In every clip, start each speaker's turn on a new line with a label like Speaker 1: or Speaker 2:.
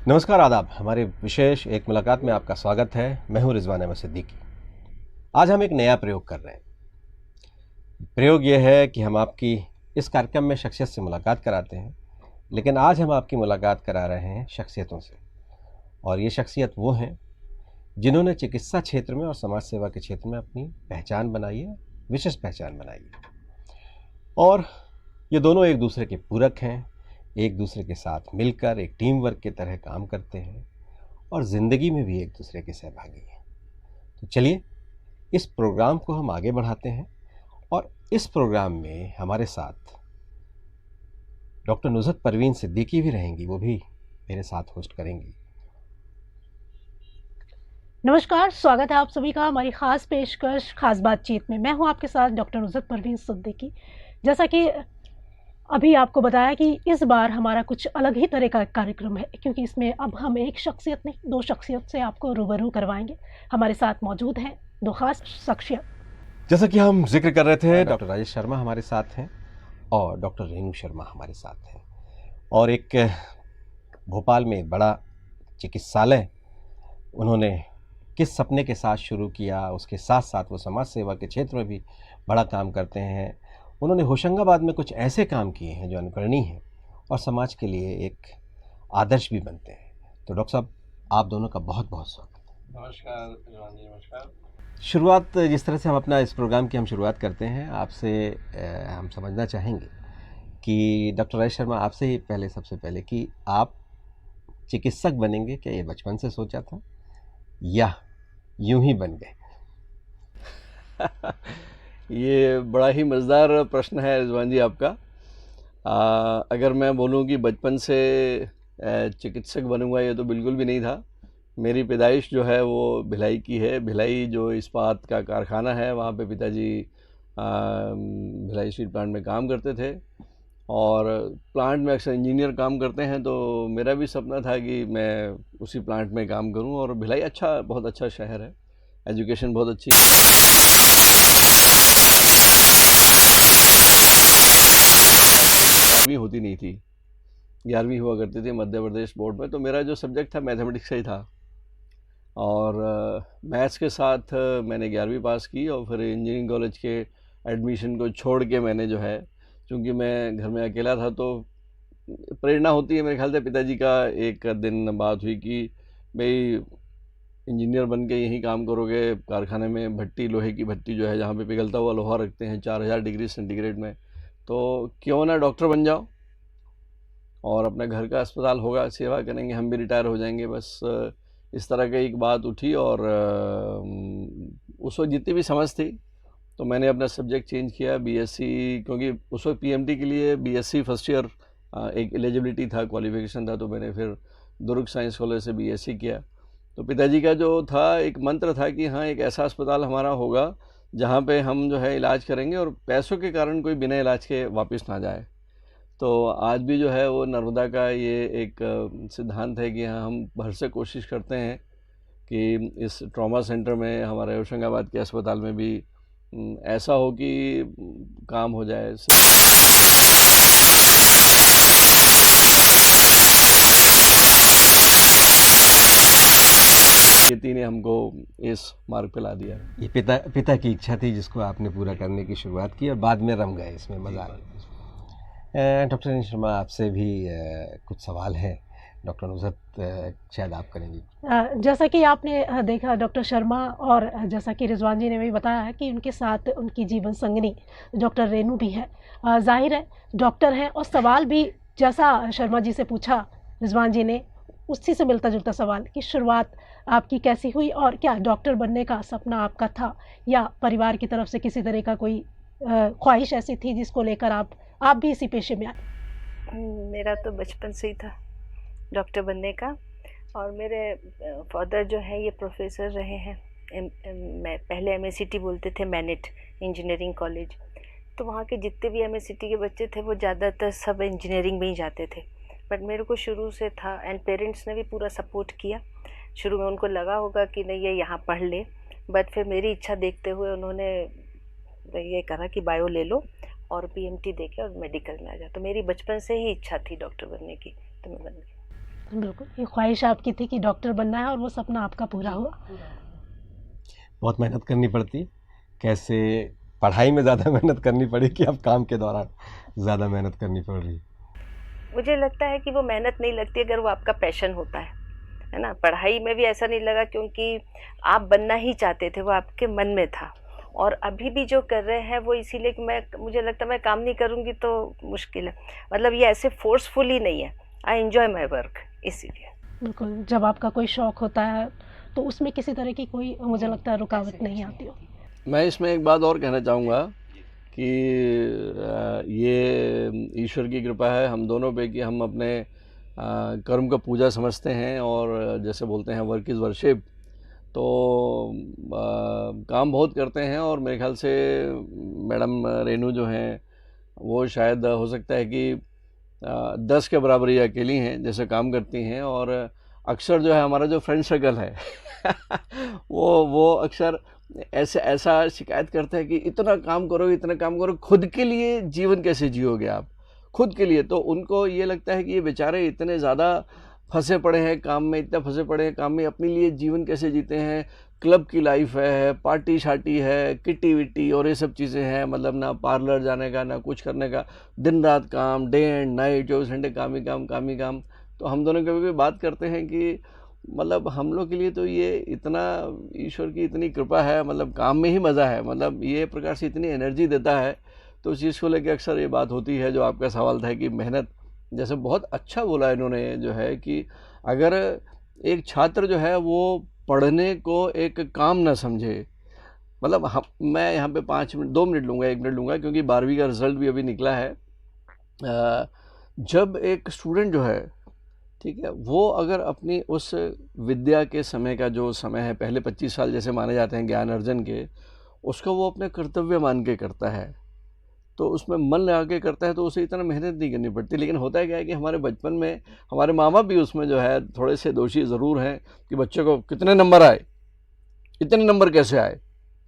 Speaker 1: नमस्कार, आदाब। हमारे विशेष एक मुलाकात में आपका स्वागत है। मैं हूं रिजवान अहमद सिद्दीकी। आज हम एक नया प्रयोग कर रहे हैं। प्रयोग यह है कि हम आपकी इस कार्यक्रम में शख्सियत से मुलाकात कराते हैं, लेकिन आज हम आपकी मुलाकात करा रहे हैं शख्सियतों से। और ये शख्सियत वो हैं जिन्होंने चिकित्सा क्षेत्र में और समाज सेवा के क्षेत्र में अपनी पहचान बनाई है, विशेष पहचान बनाई है। और ये दोनों एक दूसरे के पूरक हैं, एक दूसरे के साथ मिलकर एक टीम वर्क की तरह काम करते हैं और ज़िंदगी में भी एक दूसरे के सहभागी हैं। तो चलिए इस प्रोग्राम को हम आगे बढ़ाते हैं और इस प्रोग्राम में हमारे साथ डॉक्टर नुज़हत परवीन सिद्दीकी भी रहेंगी, वो भी मेरे साथ होस्ट करेंगी।
Speaker 2: नमस्कार, स्वागत है आप सभी का हमारी खास पेशकश खास बातचीत में। मैं हूं आपके साथ डॉक्टर नुज़हत परवीन सिद्दीकी। जैसा कि अभी आपको बताया कि इस बार हमारा कुछ अलग ही तरह का कार्यक्रम है, क्योंकि इसमें अब हम एक शख्सियत नहीं, दो शख्सियत से आपको रूबरू करवाएंगे। हमारे साथ मौजूद हैं दो खास शख्सियत।
Speaker 1: जैसा कि हम जिक्र कर रहे थे, डॉक्टर राजेश शर्मा हमारे साथ हैं और डॉक्टर रेणु शर्मा हमारे साथ हैं। और एक भोपाल में एक बड़ा चिकित्सालय उन्होंने किस सपने के साथ शुरू किया, उसके साथ साथ वो समाज सेवा के क्षेत्र में भी बड़ा काम करते हैं। उन्होंने होशंगाबाद में कुछ ऐसे काम किए हैं जो अनुकरणीय हैं और समाज के लिए एक आदर्श भी बनते हैं। तो डॉक्टर साहब, आप दोनों का बहुत बहुत स्वागत।
Speaker 3: नमस्कार रिजवान जी, नमस्कार।
Speaker 1: शुरुआत जिस तरह से हम अपना इस प्रोग्राम की हम शुरुआत करते हैं, आपसे हम समझना चाहेंगे कि डॉक्टर राजेश शर्मा, आपसे ही पहले सबसे पहले कि आप चिकित्सक बनेंगे, क्या ये बचपन से सोचा था या यूं ही बन गए?
Speaker 3: ये बड़ा ही मज़ेदार प्रश्न है रिजवान जी आपका। अगर मैं बोलूं कि बचपन से चिकित्सक बनूंगा, ये तो बिल्कुल भी नहीं था। मेरी पैदाइश जो है वो भिलाई की है। भिलाई जो इस्पात का कारखाना है, वहाँ पे पिताजी भिलाई स्टील प्लांट में काम करते थे और प्लांट में अक्सर इंजीनियर काम करते हैं। तो मेरा भी सपना था कि मैं उसी प्लांट में काम करूं। और भिलाई बहुत अच्छा शहर है, एजुकेशन बहुत अच्छी है। 11वीं होती नहीं थी, 11वीं हुआ करती थी मध्य प्रदेश बोर्ड में। तो मेरा जो सब्जेक्ट था मैथमेटिक्स का ही था और मैथ्स के साथ मैंने 11वीं पास की। और फिर इंजीनियरिंग कॉलेज के एडमिशन को छोड़ के मैंने जो है, चूँकि मैं घर में अकेला था, तो प्रेरणा होती है मेरे ख्याल से पिताजी का। एक दिन बात हुई कि भाई इंजीनियर बन के यहीं काम करोगे, कारखाने में भट्टी, लोहे की भट्टी जो है जहाँ पे पिघलता हुआ लोहा रखते हैं 4000 डिग्री सेंटीग्रेड में, तो क्यों ना डॉक्टर बन जाओ और अपने घर का अस्पताल होगा, सेवा करेंगे, हम भी रिटायर हो जाएंगे। बस इस तरह की एक बात उठी। और उस वक्त जितनी भी समझ थी तो मैंने अपना सब्जेक्ट चेंज किया, बीएससी, क्योंकि उस वक्त पीएमटी के लिए बीएससी फर्स्ट ईयर एक एलिजिबिलिटी था, क्वालिफिकेशन था। तो मैंने फिर दुर्ग साइंस कॉलेज से बीएससी किया। तो पिताजी का जो था एक मंत्र था कि हाँ, एक ऐसा अस्पताल हमारा होगा जहाँ पे हम जो है इलाज करेंगे और पैसों के कारण कोई बिना इलाज के वापस ना जाए। तो आज भी जो है वो नर्मदा का ये एक सिद्धांत है कि हाँ, हम भर से कोशिश करते हैं कि इस ट्रॉमा सेंटर में, हमारे होशंगाबाद के अस्पताल में भी ऐसा हो कि काम हो जाए। खेती ने हमको इस मार्ग पे ला दिया।
Speaker 1: ये पिता की इच्छा थी जिसको आपने पूरा करने की शुरुआत की और बाद में रम गए इसमें, मज़ा आ गया। डॉक्टर रेणु शर्मा, आपसे भी कुछ सवाल हैं। डॉक्टर नुज़हत शायद आप करेंगी।
Speaker 2: जैसा कि आपने देखा डॉक्टर शर्मा, और जैसा कि रिजवान जी ने भी बताया है कि उनके साथ उनकी जीवन संगिनी डॉक्टर रेणु भी है। जाहिर है डॉक्टर हैं, और सवाल भी जैसा शर्मा जी से पूछा रिजवान जी ने, उसी से मिलता जुलता सवाल कि शुरुआत आपकी कैसी हुई और क्या डॉक्टर बनने का सपना आपका था या परिवार की तरफ से किसी तरह का कोई ख्वाहिश ऐसी थी जिसको लेकर आप भी इसी पेशे में आए?
Speaker 4: मेरा तो बचपन से ही था डॉक्टर बनने का। और मेरे फादर जो है ये प्रोफेसर रहे हैं। मैं पहले एमएसीटी बोलते थे, मैनेट इंजीनियरिंग कॉलेज। तो वहाँ के जितने भी एमएसीटी के बच्चे थे वो ज़्यादातर सब इंजीनियरिंग में ही जाते थे। बट मेरे को शुरू से था, एंड पेरेंट्स ने भी पूरा सपोर्ट किया। शुरू में उनको लगा होगा कि नहीं ये यहाँ पढ़ ले, बट फिर मेरी इच्छा देखते हुए उन्होंने ये कहा कि बायो ले लो और पीएमटी देके और मेडिकल में आ जा। तो मेरी बचपन से ही इच्छा थी डॉक्टर बनने की, तो मैं बन गई।
Speaker 2: बिल्कुल, ये ख्वाहिश आपकी थी कि डॉक्टर बनना है और वो सपना आपका पूरा हुआ।
Speaker 1: बहुत मेहनत करनी पड़ती, कैसे पढ़ाई में ज़्यादा मेहनत करनी पड़ी कि अब काम के दौरान ज़्यादा मेहनत करनी पड़ रही?
Speaker 4: मुझे लगता है कि वो मेहनत नहीं लगती अगर वो आपका पैशन होता है ना। पढ़ाई में भी ऐसा नहीं लगा क्योंकि आप बनना ही चाहते थे, वो आपके मन में था। और अभी भी जो कर रहे हैं वो इसीलिए कि मुझे लगता है मैं काम नहीं करूँगी तो मुश्किल है, मतलब ये ऐसे फोर्सफुली नहीं है, आई एंजॉय माई वर्क, इसीलिए।
Speaker 2: बिल्कुल, जब आपका कोई शौक होता है तो उसमें किसी तरह की कोई, मुझे लगता है, रुकावट नहीं आती होगी।
Speaker 3: मैं इसमें एक बात और कहना चाहूँगा कि ये ईश्वर की कृपा है हम दोनों पे कि हम अपने कर्म का पूजा समझते हैं, और जैसे बोलते हैं वर्क इज़ वर्शिप, तो काम बहुत करते हैं। और मेरे ख्याल से मैडम रेनू जो हैं वो शायद हो सकता है कि 10 के बराबर ही अकेली हैं जैसे काम करती हैं। और अक्सर जो है हमारा जो फ्रेंड सर्कल है वो अक्सर ऐसा शिकायत करते हैं कि इतना काम करो, खुद के लिए जीवन कैसे जियोगे आप, खुद के लिए। तो उनको ये लगता है कि ये बेचारे इतने ज़्यादा फंसे पड़े हैं काम में, अपने लिए जीवन कैसे जीते हैं। क्लब की लाइफ है, पार्टी शार्टी है, किटी विटी और ये सब चीज़ें हैं, मतलब ना पार्लर जाने का ना कुछ करने का, दिन रात काम, डे एंड नाइट, 24 घंटे काम ही काम। तो हम दोनों कभी भी बात करते हैं कि मतलब हम लोग के लिए तो ये इतना ईश्वर की इतनी कृपा है, मतलब काम में ही मज़ा है, मतलब ये प्रकार से इतनी एनर्जी देता है। तो उस चीज़ को लेकर अक्सर ये बात होती है जो आपका सवाल था कि मेहनत, जैसे बहुत अच्छा बोला इन्होंने जो है कि अगर एक छात्र जो है वो पढ़ने को एक काम ना समझे, मतलब मैं यहाँ पे 2 मिनट लूँगा, 1 मिनट लूँगा, क्योंकि 12वीं का रिज़ल्ट भी अभी निकला है। जब एक स्टूडेंट जो है, ठीक है, वो अगर अपनी उस विद्या के समय का जो समय है, पहले 25 साल जैसे माने जाते हैं ज्ञान अर्जन के, उसको वो अपने कर्तव्य मान के करता है, तो उसमें मन लगा के करता है, तो उसे इतना मेहनत नहीं करनी पड़ती। लेकिन होता है क्या है कि हमारे बचपन में हमारे माँ बाप भी उसमें जो है थोड़े से दोषी ज़रूर हैं कि बच्चे को कितने नंबर आए, इतने नंबर कैसे आए,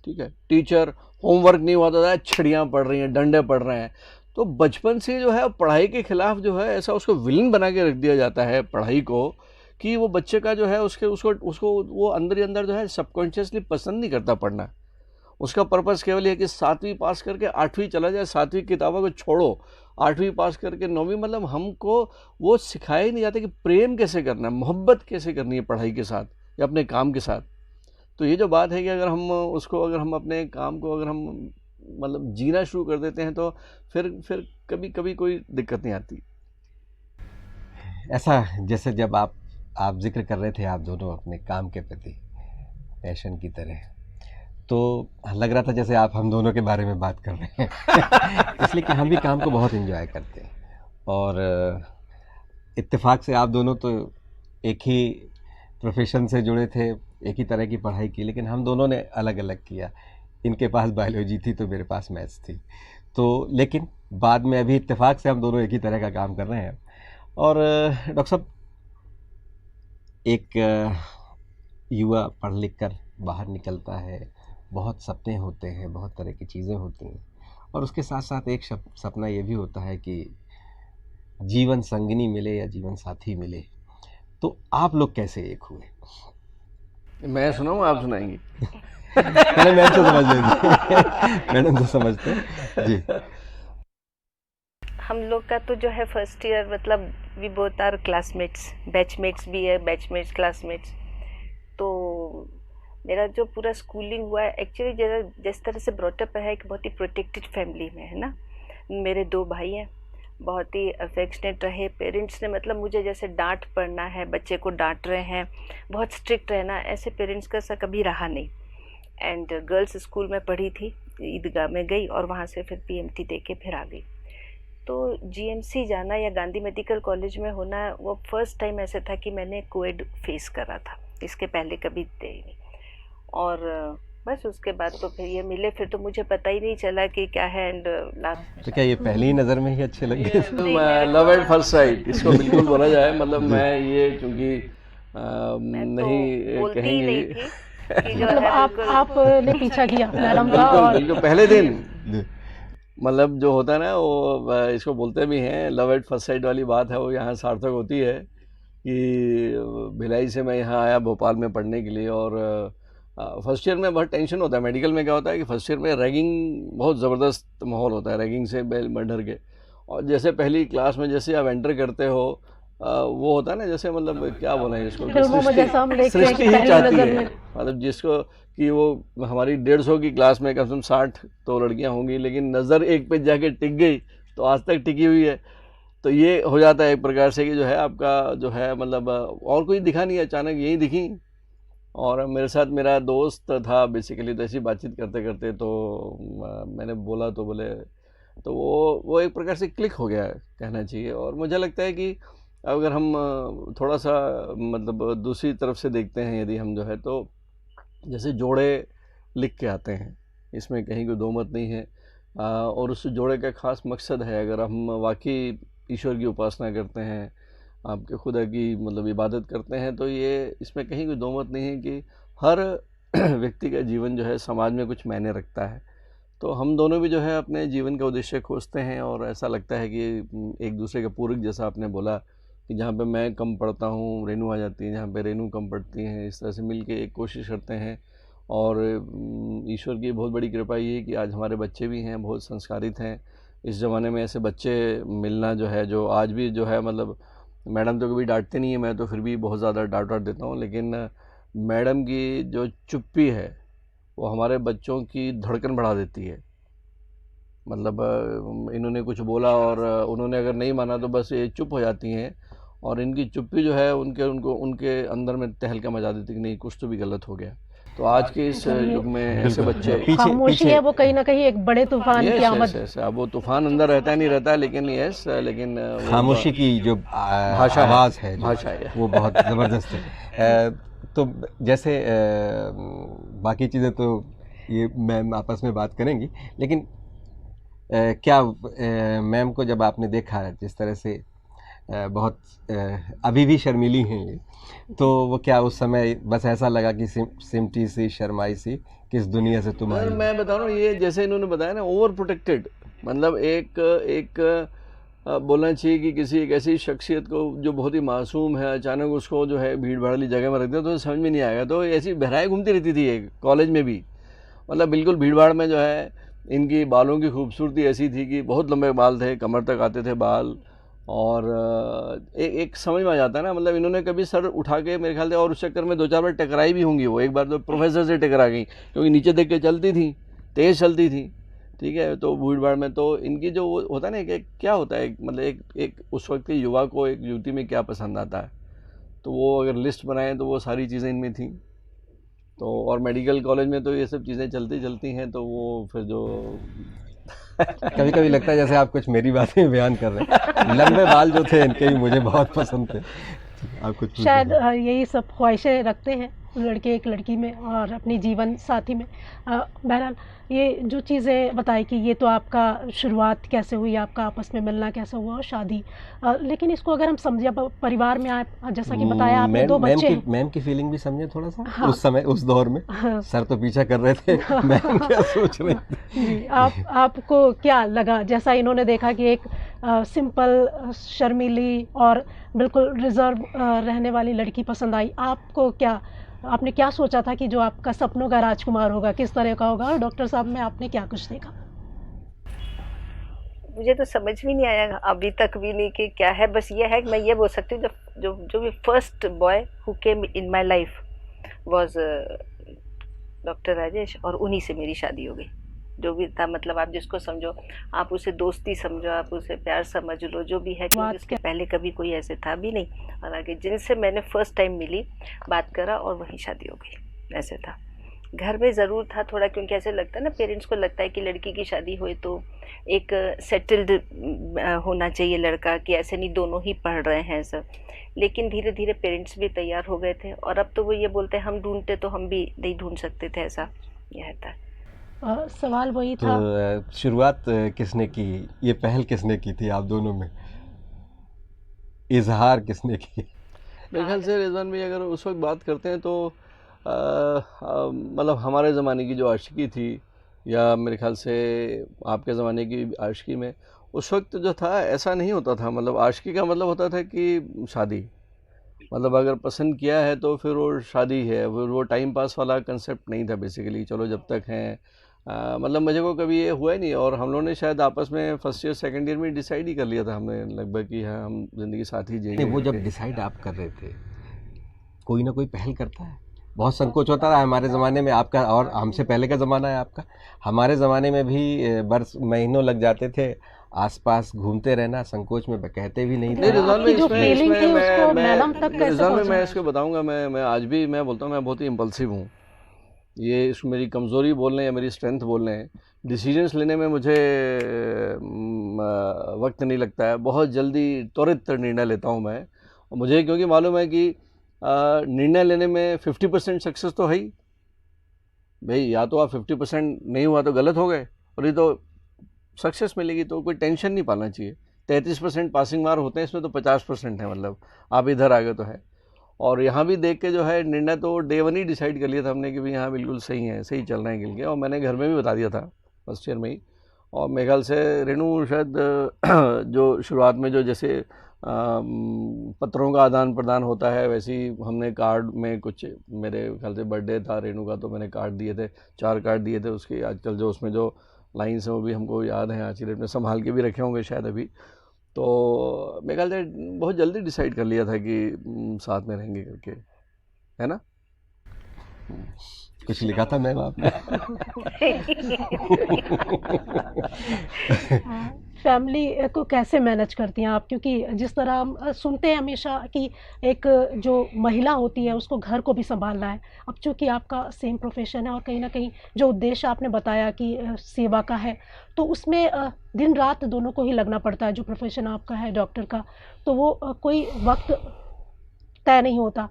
Speaker 3: ठीक है, टीचर होमवर्क नहीं हुआ था, छड़ियाँ पढ़ रही हैं, डंडे पढ़ रहे हैं। तो बचपन से जो है पढ़ाई के खिलाफ जो है ऐसा उसको विलन बना के रख दिया जाता है पढ़ाई को, कि वो बच्चे का जो है उसको वो अंदर ही अंदर जो है सबकॉन्शियसली पसंद नहीं करता पढ़ना। उसका पर्पस केवल ये है कि 7वीं पास करके 8वीं चला जाए, 7वीं किताबों को छोड़ो, 8वीं पास करके 9वीं, मतलब हमको वो सिखाया ही नहीं जाता कि प्रेम कैसे करना है, मोहब्बत कैसे करनी है पढ़ाई के साथ या अपने काम के साथ। तो ये जो बात है कि अगर हम अपने काम को अगर हम मतलब जीना शुरू कर देते हैं तो फिर कभी कभी कोई दिक्कत नहीं आती।
Speaker 1: ऐसा जैसे जब आप जिक्र कर रहे थे आप दोनों अपने काम के प्रति पैशन की तरह, तो लग रहा था जैसे आप हम दोनों के बारे में बात कर रहे हैं इसलिए कि हम भी काम को बहुत एंजॉय करते हैं। और इत्तेफाक से आप दोनों तो एक ही प्रोफेशन से जुड़े थे, एक ही तरह की पढ़ाई की, लेकिन हम दोनों ने अलग अलग किया। इनके पास बायोलॉजी थी तो मेरे पास मैथ्स थी, तो लेकिन बाद में अभी इत्तेफाक से हम दोनों एक ही तरह का काम कर रहे हैं। और डॉक्टर साहब, एक युवा पढ़ लिख कर बाहर निकलता है, बहुत सपने होते हैं, बहुत तरह की चीज़ें होती हैं, और उसके साथ साथ एक सपना ये भी होता है कि जीवन संगिनी मिले या जीवन साथी मिले। तो आप लोग कैसे एक हुए?
Speaker 3: मैं सुनाऊँ, आप सुनाएंगी?
Speaker 1: पहले मैम तो समझ लेंगे मैडम तो समझते हैं जी।
Speaker 4: हम लोग का तो जो है फर्स्ट ईयर, मतलब we both are classmates, batchmates भी है, बैचमेट्स क्लासमेट्स। तो मेरा जो पूरा स्कूलिंग हुआ है एक्चुअली जिस तरह से ब्रॉटअप है, एक बहुत ही प्रोटेक्टेड फैमिली में है ना। मेरे 2 भाई हैं, बहुत ही अफेक्शनेट रहे पेरेंट्स ने, मतलब मुझे जैसे डांट पड़ना है, बच्चे को डांट रहे हैं, बहुत स्ट्रिक्ट रहना, ऐसे पेरेंट्स का सा कभी रहा नहीं। एंड गर्ल्स स्कूल में पढ़ी थी, ईदगाह में गई और वहाँ से फिर PMT दे के फिर आ गई। तो GMC जाना या गांधी मेडिकल कॉलेज में होना, वो फर्स्ट टाइम ऐसे था कि मैंने कोएड फेस करा था, इसके पहले कभी दे नहीं। और बस उसके बाद तो फिर ये मिले, फिर तो मुझे पता ही नहीं चला कि क्या है। एंड लास्ट
Speaker 1: तो क्या ये पहली ही नज़र में ही अच्छे लगे?
Speaker 3: लव एट फर्स्ट साइट इसको बिल्कुल बोला जाए, मतलब मैं ये चूँकि नहीं
Speaker 4: बोलती ही नहीं थी कि जो
Speaker 2: मतलब
Speaker 4: है
Speaker 2: आपने पीछा किया मैडम का, और
Speaker 3: बिल्कुल पहले दिन, मतलब जो होता है ना वो इसको बोलते भी हैं लव एट फर्स्ट साइट वाली बात है, वो यहाँ सार्थक होती है कि भिलाई से मैं यहाँ आया भोपाल में पढ़ने के लिए। और फर्स्ट ईयर में बहुत टेंशन होता है। मेडिकल में क्या होता है कि फर्स्ट ईयर में रैगिंग, बहुत ज़बरदस्त माहौल होता है, रैगिंग से बेल मर्डर के। और जैसे पहली क्लास में जैसे आप एंटर करते हो, वो होता है ना, जैसे मतलब क्या बोलें इसको, कि
Speaker 2: फिल्मों में जैसा हम देखते हैं
Speaker 3: सृष्टि
Speaker 2: कि
Speaker 3: ही
Speaker 2: पहली
Speaker 3: चाहती
Speaker 2: नज़र
Speaker 3: है,
Speaker 2: में
Speaker 3: मतलब जिसको कि वो हमारी 150 की क्लास में कम से कम 60 तो लड़कियां होंगी, लेकिन नज़र एक पे जाके टिक गई तो आज तक टिकी हुई है। तो ये हो जाता है एक प्रकार से कि जो है आपका जो है मतलब और कोई दिखा नहीं, अचानक यही दिखी। और मेरे साथ मेरा दोस्त था बेसिकली, तो ऐसी बातचीत करते करते तो मैंने बोला तो बोले, तो वो एक प्रकार से क्लिक हो गया कहना चाहिए। और मुझे लगता है कि अगर हम थोड़ा सा मतलब दूसरी तरफ से देखते हैं, यदि हम जो है तो जैसे जोड़े लिख के आते हैं, इसमें कहीं कोई दो मत नहीं है। और उस जोड़े का खास मकसद है, अगर हम वाकई ईश्वर की उपासना करते हैं, आपके खुदा की मतलब इबादत करते हैं, तो ये इसमें कहीं कोई दो मत नहीं है कि हर व्यक्ति का जीवन जो है समाज में कुछ मायने रखता है। तो हम दोनों भी जो है अपने जीवन का उद्देश्य खोजते हैं, और ऐसा लगता है कि एक दूसरे का पूरक, जैसा आपने बोला कि जहाँ पे मैं कम पढ़ता हूँ रेनू आ जाती है, जहाँ पे रेनू कम पढ़ती हैं, इस तरह से मिल के एक कोशिश करते हैं। और ईश्वर की बहुत बड़ी कृपा ये है कि आज हमारे बच्चे भी हैं, बहुत संस्कारित हैं। इस ज़माने में ऐसे बच्चे मिलना जो है, जो आज भी जो है मतलब मैडम तो कभी डांटते नहीं है, मैं तो फिर भी बहुत ज़्यादा डांट देता हूँ, लेकिन मैडम की जो चुप्पी है वो हमारे बच्चों की धड़कन बढ़ा देती है। मतलब इन्होंने कुछ बोला और उन्होंने अगर नहीं माना तो बस ये चुप हो जाती हैं, और इनकी चुप्पी जो है उनके अंदर में तहलका मचा देती कि नहीं, कुछ तो भी गलत हो गया। तो आज के इस युग में ऐसे बच्चे,
Speaker 2: खामोशी है वो कहीं ना कहीं एक बड़े तूफान की आमद।
Speaker 3: अब वो तूफान अंदर रहता है नहीं रहता है, लेकिन लेकिन वो
Speaker 1: खामोशी की जो
Speaker 3: भाषा है,
Speaker 1: आवाज़ है,
Speaker 3: भाषा है।
Speaker 1: वो बहुत ज़बरदस्त है। तो जैसे बाकी चीज़ें तो ये मैम आपस में बात करेंगी, लेकिन क्या मैम को जब आपने देखा जिस तरह से बहुत अभी भी शर्मीली हैं ये, तो वो क्या उस समय बस ऐसा लगा कि सिमटी सी शर्माई सी किस दुनिया से तुम आई?
Speaker 3: मैं बता रहा हूँ, ये जैसे इन्होंने बताया ना, ओवर प्रोटेक्टेड, मतलब एक बोलना चाहिए कि किसी एक ऐसी शख्सियत को जो बहुत ही मासूम है, अचानक उसको जो है भीड़ भाड़ वाली जगह में रख दिया तो समझ में नहीं आएगा। तो ऐसी बहराएं घूमती रहती थी एक कॉलेज में भी, मतलब बिल्कुल भीड़ भाड़ में जो है इनकी बालों की खूबसूरती ऐसी थी कि बहुत लंबे बाल थे, कमर तक आते थे बाल। और एक समझ में आ जाता है ना, मतलब इन्होंने कभी सर उठा के मेरे ख्याल से, और उस चक्कर में 2-4 बार टकराई भी होंगी। वो एक बार तो प्रोफेसर से टकरा गई, क्योंकि नीचे देख के चलती थी, तेज़ चलती थी, ठीक है। तो भीड़ भाड़ में तो इनकी जो वो होता है ना कि क्या होता है, मतलब एक उस वक्त के युवा को एक युवती में क्या पसंद आता है, तो वो अगर लिस्ट बनाएं तो वो सारी चीज़ें इनमें थी। तो और मेडिकल कॉलेज में तो ये सब चीज़ें चलती हैं, तो वो फिर जो
Speaker 1: कभी कभी लगता है जैसे आप कुछ मेरी बातें बयान कर रहे हैं। लंबे बाल जो थे इनके भी मुझे बहुत पसंद थे। आप कुछ
Speaker 2: शायद यही सब ख्वाहिशें रखते हैं लड़के एक लड़की में और अपनी जीवन साथी में। बहरहाल ये जो चीज़ें बताई कि ये तो आपका शुरुआत कैसे हुई, आपका आपस में मिलना कैसे हुआ और शादी, लेकिन इसको अगर हम समझे परिवार में आप जैसा कि बताया आपने दो बच्चे हैं।
Speaker 1: मैम की फीलिंग भी समझे थोड़ा सा।
Speaker 2: हाँ।
Speaker 1: उस समय उस दौर में सर तो पीछा कर रहे थे, मैम क्या सोच रहे थे
Speaker 2: जी, आपको क्या लगा जैसा इन्होंने देखा कि एक सिंपल शर्मीली और बिल्कुल रिजर्व रहने वाली लड़की पसंद आई? आपको क्या, आपने क्या सोचा था कि जो आपका सपनों का राजकुमार होगा किस तरह का होगा, और डॉक्टर साहब में आपने क्या कुछ देखा?
Speaker 4: मुझे तो समझ भी नहीं आया अभी तक भी नहीं कि क्या है। बस ये है कि मैं ये बोल सकती हूँ, जो भी first boy who came in my life was doctor Rajesh, और उन्हीं से मेरी शादी हो गई। जो भी था, मतलब आप जिसको समझो, आप उसे दोस्ती समझो, आप उसे प्यार समझ लो, जो भी है, क्योंकि उसके पहले कभी कोई ऐसे था भी नहीं। और आगे जिनसे मैंने फर्स्ट टाइम मिली, बात करा, और वहीं शादी हो गई, ऐसे था। घर में ज़रूर था थोड़ा, क्योंकि ऐसे लगता है ना, पेरेंट्स को लगता है कि लड़की की शादी हुई तो एक सेटल्ड होना चाहिए लड़का, कि ऐसे नहीं दोनों ही पढ़ रहे हैं सब। लेकिन धीरे धीरे पेरेंट्स भी तैयार हो गए थे, और अब तो वो ये बोलते हैं हम ढूंढते तो हम भी नहीं ढूंढ सकते थे, ऐसा यह था।
Speaker 2: सवाल वही था।
Speaker 1: तो शुरुआत किसने की, ये पहल किसने की थी आप दोनों में, इजहार किसने की?
Speaker 3: मेरे ख्याल से रिजवान भाई, अगर उस वक्त बात करते हैं तो मतलब हमारे ज़माने की जो आशिकी थी, या मेरे ख्याल से आपके ज़माने की आशिकी में, उस वक्त जो था ऐसा नहीं होता था। मतलब आशिकी का मतलब होता था कि शादी, मतलब अगर पसंद किया है तो फिर वो शादी है, फिर वो टाइम पास वाला कंसेप्ट नहीं था बेसिकली, चलो जब तक हैं। मतलब मुझे को कभी ये हुआ ही नहीं, और हम लोगों ने शायद आपस में फर्स्ट ईयर सेकंड ईयर में डिसाइड ही कर लिया था हमने लगभग कि हाँ हम ज़िंदगी साथ ही
Speaker 1: नहीं,
Speaker 3: जिएंगे
Speaker 1: वो जब
Speaker 3: करके।
Speaker 1: डिसाइड आप कर रहे थे, कोई ना कोई पहल करता है। बहुत संकोच होता था हमारे ज़माने में, आपका और हमसे पहले का ज़माना है आपका। हमारे ज़माने में भी बरस महीनों लग जाते थे, आसपास घूमते रहना, संकोच में कहते भी नहीं
Speaker 3: नहीं
Speaker 1: थे।
Speaker 3: रिजवान में
Speaker 2: आपकी जो
Speaker 3: इसमें
Speaker 2: फीलिंग
Speaker 3: इसमें
Speaker 2: थी उसको मैडम तक कैसे
Speaker 3: रिजवान में मैं
Speaker 2: पहुंचाया?
Speaker 3: इसको बताऊंगा, मैं आज भी मैं बोलता हूँ मैं बहुत ही इम्पल्सिव हूँ। ये इसको मेरी कमज़ोरी बोल लें या मेरी स्ट्रेंथ बोल लें, डिसीजंस लेने में मुझे वक्त नहीं लगता है, बहुत जल्दी त्वरित निर्णय लेता हूँ मैं। और मुझे क्योंकि मालूम है कि निर्णय लेने में 50% सक्सेस तो है ही भाई, या तो आप 50% नहीं हुआ तो गलत हो गए, और ये तो सक्सेस मिलेगी, तो कोई टेंशन नहीं पालना चाहिए। 33% पासिंग मार्क होते हैं, इसमें तो 50% है, मतलब आप इधर आ गए तो है। और यहाँ भी देख के जो है निर्णय तो डे वन ही डिसाइड कर लिया था हमने कि भाई यहाँ बिल्कुल सही है, सही चल रहे हैं गिल के, और मैंने घर में भी बता दिया था फर्स्ट ईयर में ही। और मेरे ख्याल से रेनू शायद जो शुरुआत में जो जैसे पत्रों का आदान प्रदान होता है, वैसे ही हमने कार्ड में कुछ, मेरे ख्याल से बर्थडे था रेनू का, तो मैंने कार्ड दिए थे, 4 कार्ड दिए थे उसके। आजकल जो उसमें जो लाइन्स हैं वो भी हमको याद हैं, आज की डेट में संभाल के भी रखे होंगे शायद अभी। तो मेरे ख्याल से बहुत जल्दी डिसाइड कर लिया था कि साथ में रहेंगे करके, है ना।
Speaker 1: कुछ लिखा था मैम आपने?
Speaker 2: फैमिली को कैसे मैनेज करती हैं आप? क्योंकि जिस तरह हम सुनते हैं हमेशा कि एक जो महिला होती है उसको घर को भी संभालना है। अब चूंकि आपका सेम प्रोफेशन है और कहीं ना कहीं जो उद्देश्य आपने बताया कि सेवा का है, तो उसमें दिन रात दोनों को ही लगना पड़ता है। जो प्रोफेशन आपका है डॉक्टर का, तो वो कोई वक्त तय नहीं होता।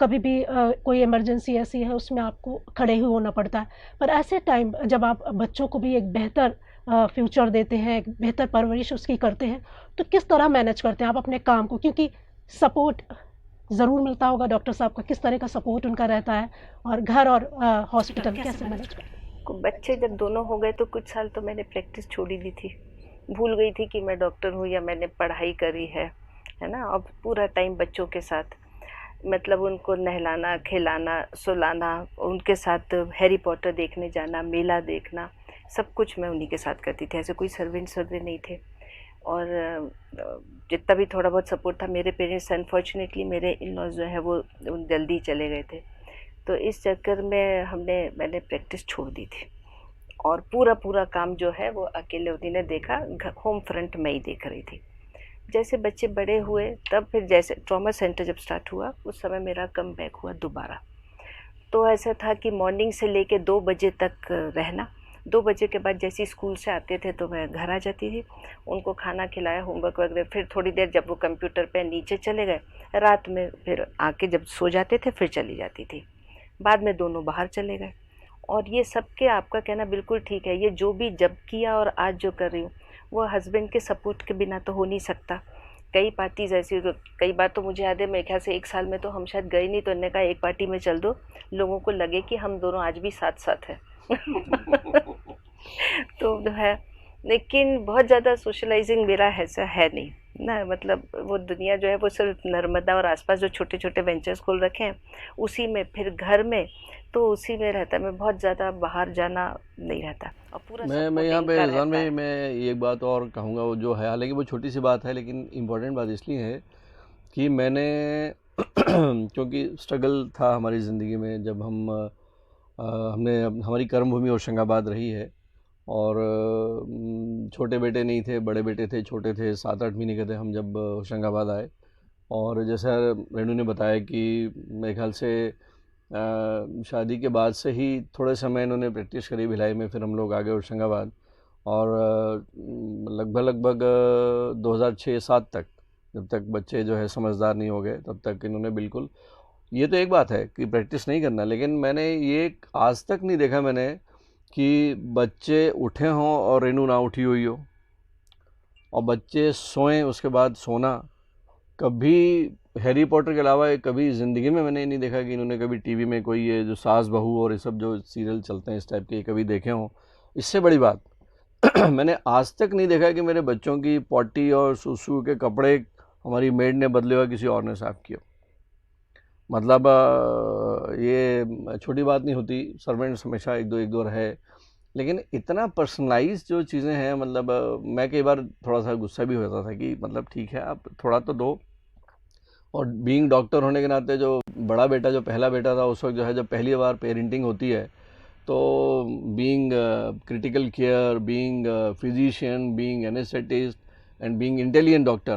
Speaker 2: कभी भी कोई इमरजेंसी ऐसी है उसमें आपको खड़े ही होना पड़ता है। पर ऐसे टाइम जब आप बच्चों को भी एक बेहतर फ्यूचर देते हैं, एक बेहतर परवरिश उसकी करते हैं, तो किस तरह मैनेज करते हैं आप अपने काम को? क्योंकि सपोर्ट ज़रूर मिलता होगा डॉक्टर साहब का, किस तरह का सपोर्ट उनका रहता है, और घर और हॉस्पिटल कैसे मैनेज करते हैं?
Speaker 4: बच्चे जब दोनों हो गए तो कुछ साल तो मैंने प्रैक्टिस छोड़ ही दी थी, भूल गई थी कि मैं डॉक्टर हूँ या मैंने पढ़ाई करी है ना। अब पूरा टाइम बच्चों के साथ, मतलब उनको नहलाना, खिलाना, सुलाना, उनके साथ हैरी पॉटर देखने जाना, मेला देखना, सब कुछ मैं उन्हीं के साथ करती थी। ऐसे कोई सर्वेंट्स वगैरह नहीं थे। और जितना भी थोड़ा बहुत सपोर्ट था, मेरे पेरेंट्स अनफॉर्चुनेटली, मेरे इन लॉज जो है वो जल्दी चले गए थे, तो इस चक्कर में मैंने प्रैक्टिस छोड़ दी थी। और पूरा काम जो है वो अकेले उन्हीं ने देखा, होम फ्रंट मैं ही देख रही थी। जैसे बच्चे बड़े हुए तब फिर जैसे ट्रॉमा सेंटर जब स्टार्ट हुआ, उस समय मेरा कम बैक हुआ दोबारा। तो ऐसा था कि मॉर्निंग से लेके 2 बजे तक रहना। 2 बजे के बाद जैसे स्कूल से आते थे तो मैं घर आ जाती थी, उनको खाना खिलाया, होमवर्क वगैरह, फिर थोड़ी देर जब वो कंप्यूटर पे नीचे चले गए, रात में फिर आके जब सो जाते थे फिर चली जाती थी। बाद में दोनों बाहर चले गए। और ये सब के आपका कहना बिल्कुल ठीक है, ये जो भी जब किया और आज जो कर रही हूँ वो हस्बैंड के सपोर्ट के बिना तो हो नहीं सकता। कई पार्टीज ऐसी, तो कई बार तो मुझे याद है, मेरे ख्याल से 1 साल में तो हम शायद गए नहीं, तो उन्होंने कहा एक पार्टी में चल दो, लोगों को लगे कि हम दोनों आज भी साथ साथ हैं। तो जो है, लेकिन बहुत ज़्यादा सोशलाइजिंग मेरा ऐसा है नहीं ना। मतलब वो दुनिया जो है वो सिर्फ नर्मदा और आसपास जो छोटे छोटे वेंचर्स खोल रखे हैं उसी में, फिर घर में तो उसी में रहता है। मैं बहुत ज़्यादा बाहर जाना नहीं रहता। और पूरा
Speaker 3: मैं यहाँ पे
Speaker 4: सपोर्टिंग का
Speaker 3: रिजवान
Speaker 4: रहता
Speaker 3: में
Speaker 4: है।
Speaker 3: मैं एक बात और कहूँगा, वो जो है, हालांकि वो छोटी सी बात है लेकिन इम्पोर्टेंट बात इसलिए है कि मैंने क्योंकि स्ट्रगल था हमारी ज़िंदगी में, जब हमने हमारी कर्मभूमि होशंगाबाद रही है, और छोटे बेटे नहीं थे, बड़े बेटे थे, छोटे थे, 7-8 महीने के थे हम जब होशंगाबाद आए। और जैसा रेणु ने बताया कि मेरे ख्याल से शादी के बाद से ही थोड़े समय इन्होंने प्रैक्टिस करी भिलाई में, फिर हम लोग आ गए होशंगाबाद। और लगभग 2006-07 तक, जब तक बच्चे जो है समझदार नहीं हो गए, तब तक इन्होंने बिल्कुल, ये तो एक बात है कि प्रैक्टिस नहीं करना, लेकिन मैंने ये आज तक नहीं देखा मैंने कि बच्चे उठे हों और रेनू ना उठी हुई हो, और बच्चे सोएं उसके बाद सोना। कभी हैरी पॉटर के अलावा कभी ज़िंदगी में मैंने नहीं देखा कि इन्होंने कभी टीवी में कोई ये जो सास बहू और ये सब जो सीरियल चलते हैं इस टाइप के कभी देखे हों। इससे बड़ी बात मैंने आज तक नहीं देखा कि मेरे बच्चों की पॉटी और सुसु के कपड़े हमारी मेड ने बदले हुआ किसी और ने साफ़ किया। मतलब ये छोटी बात नहीं होती, सर्वेंट्स हमेशा एक दो रहे, लेकिन इतना पर्सनलाइज जो चीज़ें हैं, मतलब मैं कई बार थोड़ा सा गुस्सा भी हो जाता था कि मतलब ठीक है आप थोड़ा तो दो। और बीइंग डॉक्टर होने के नाते जो बड़ा बेटा, जो पहला बेटा था उस वक्त जो है, जब पहली बार पेरेंटिंग होती है, तो being critical care, being physician, being anaesthetist and being intelligent doctor,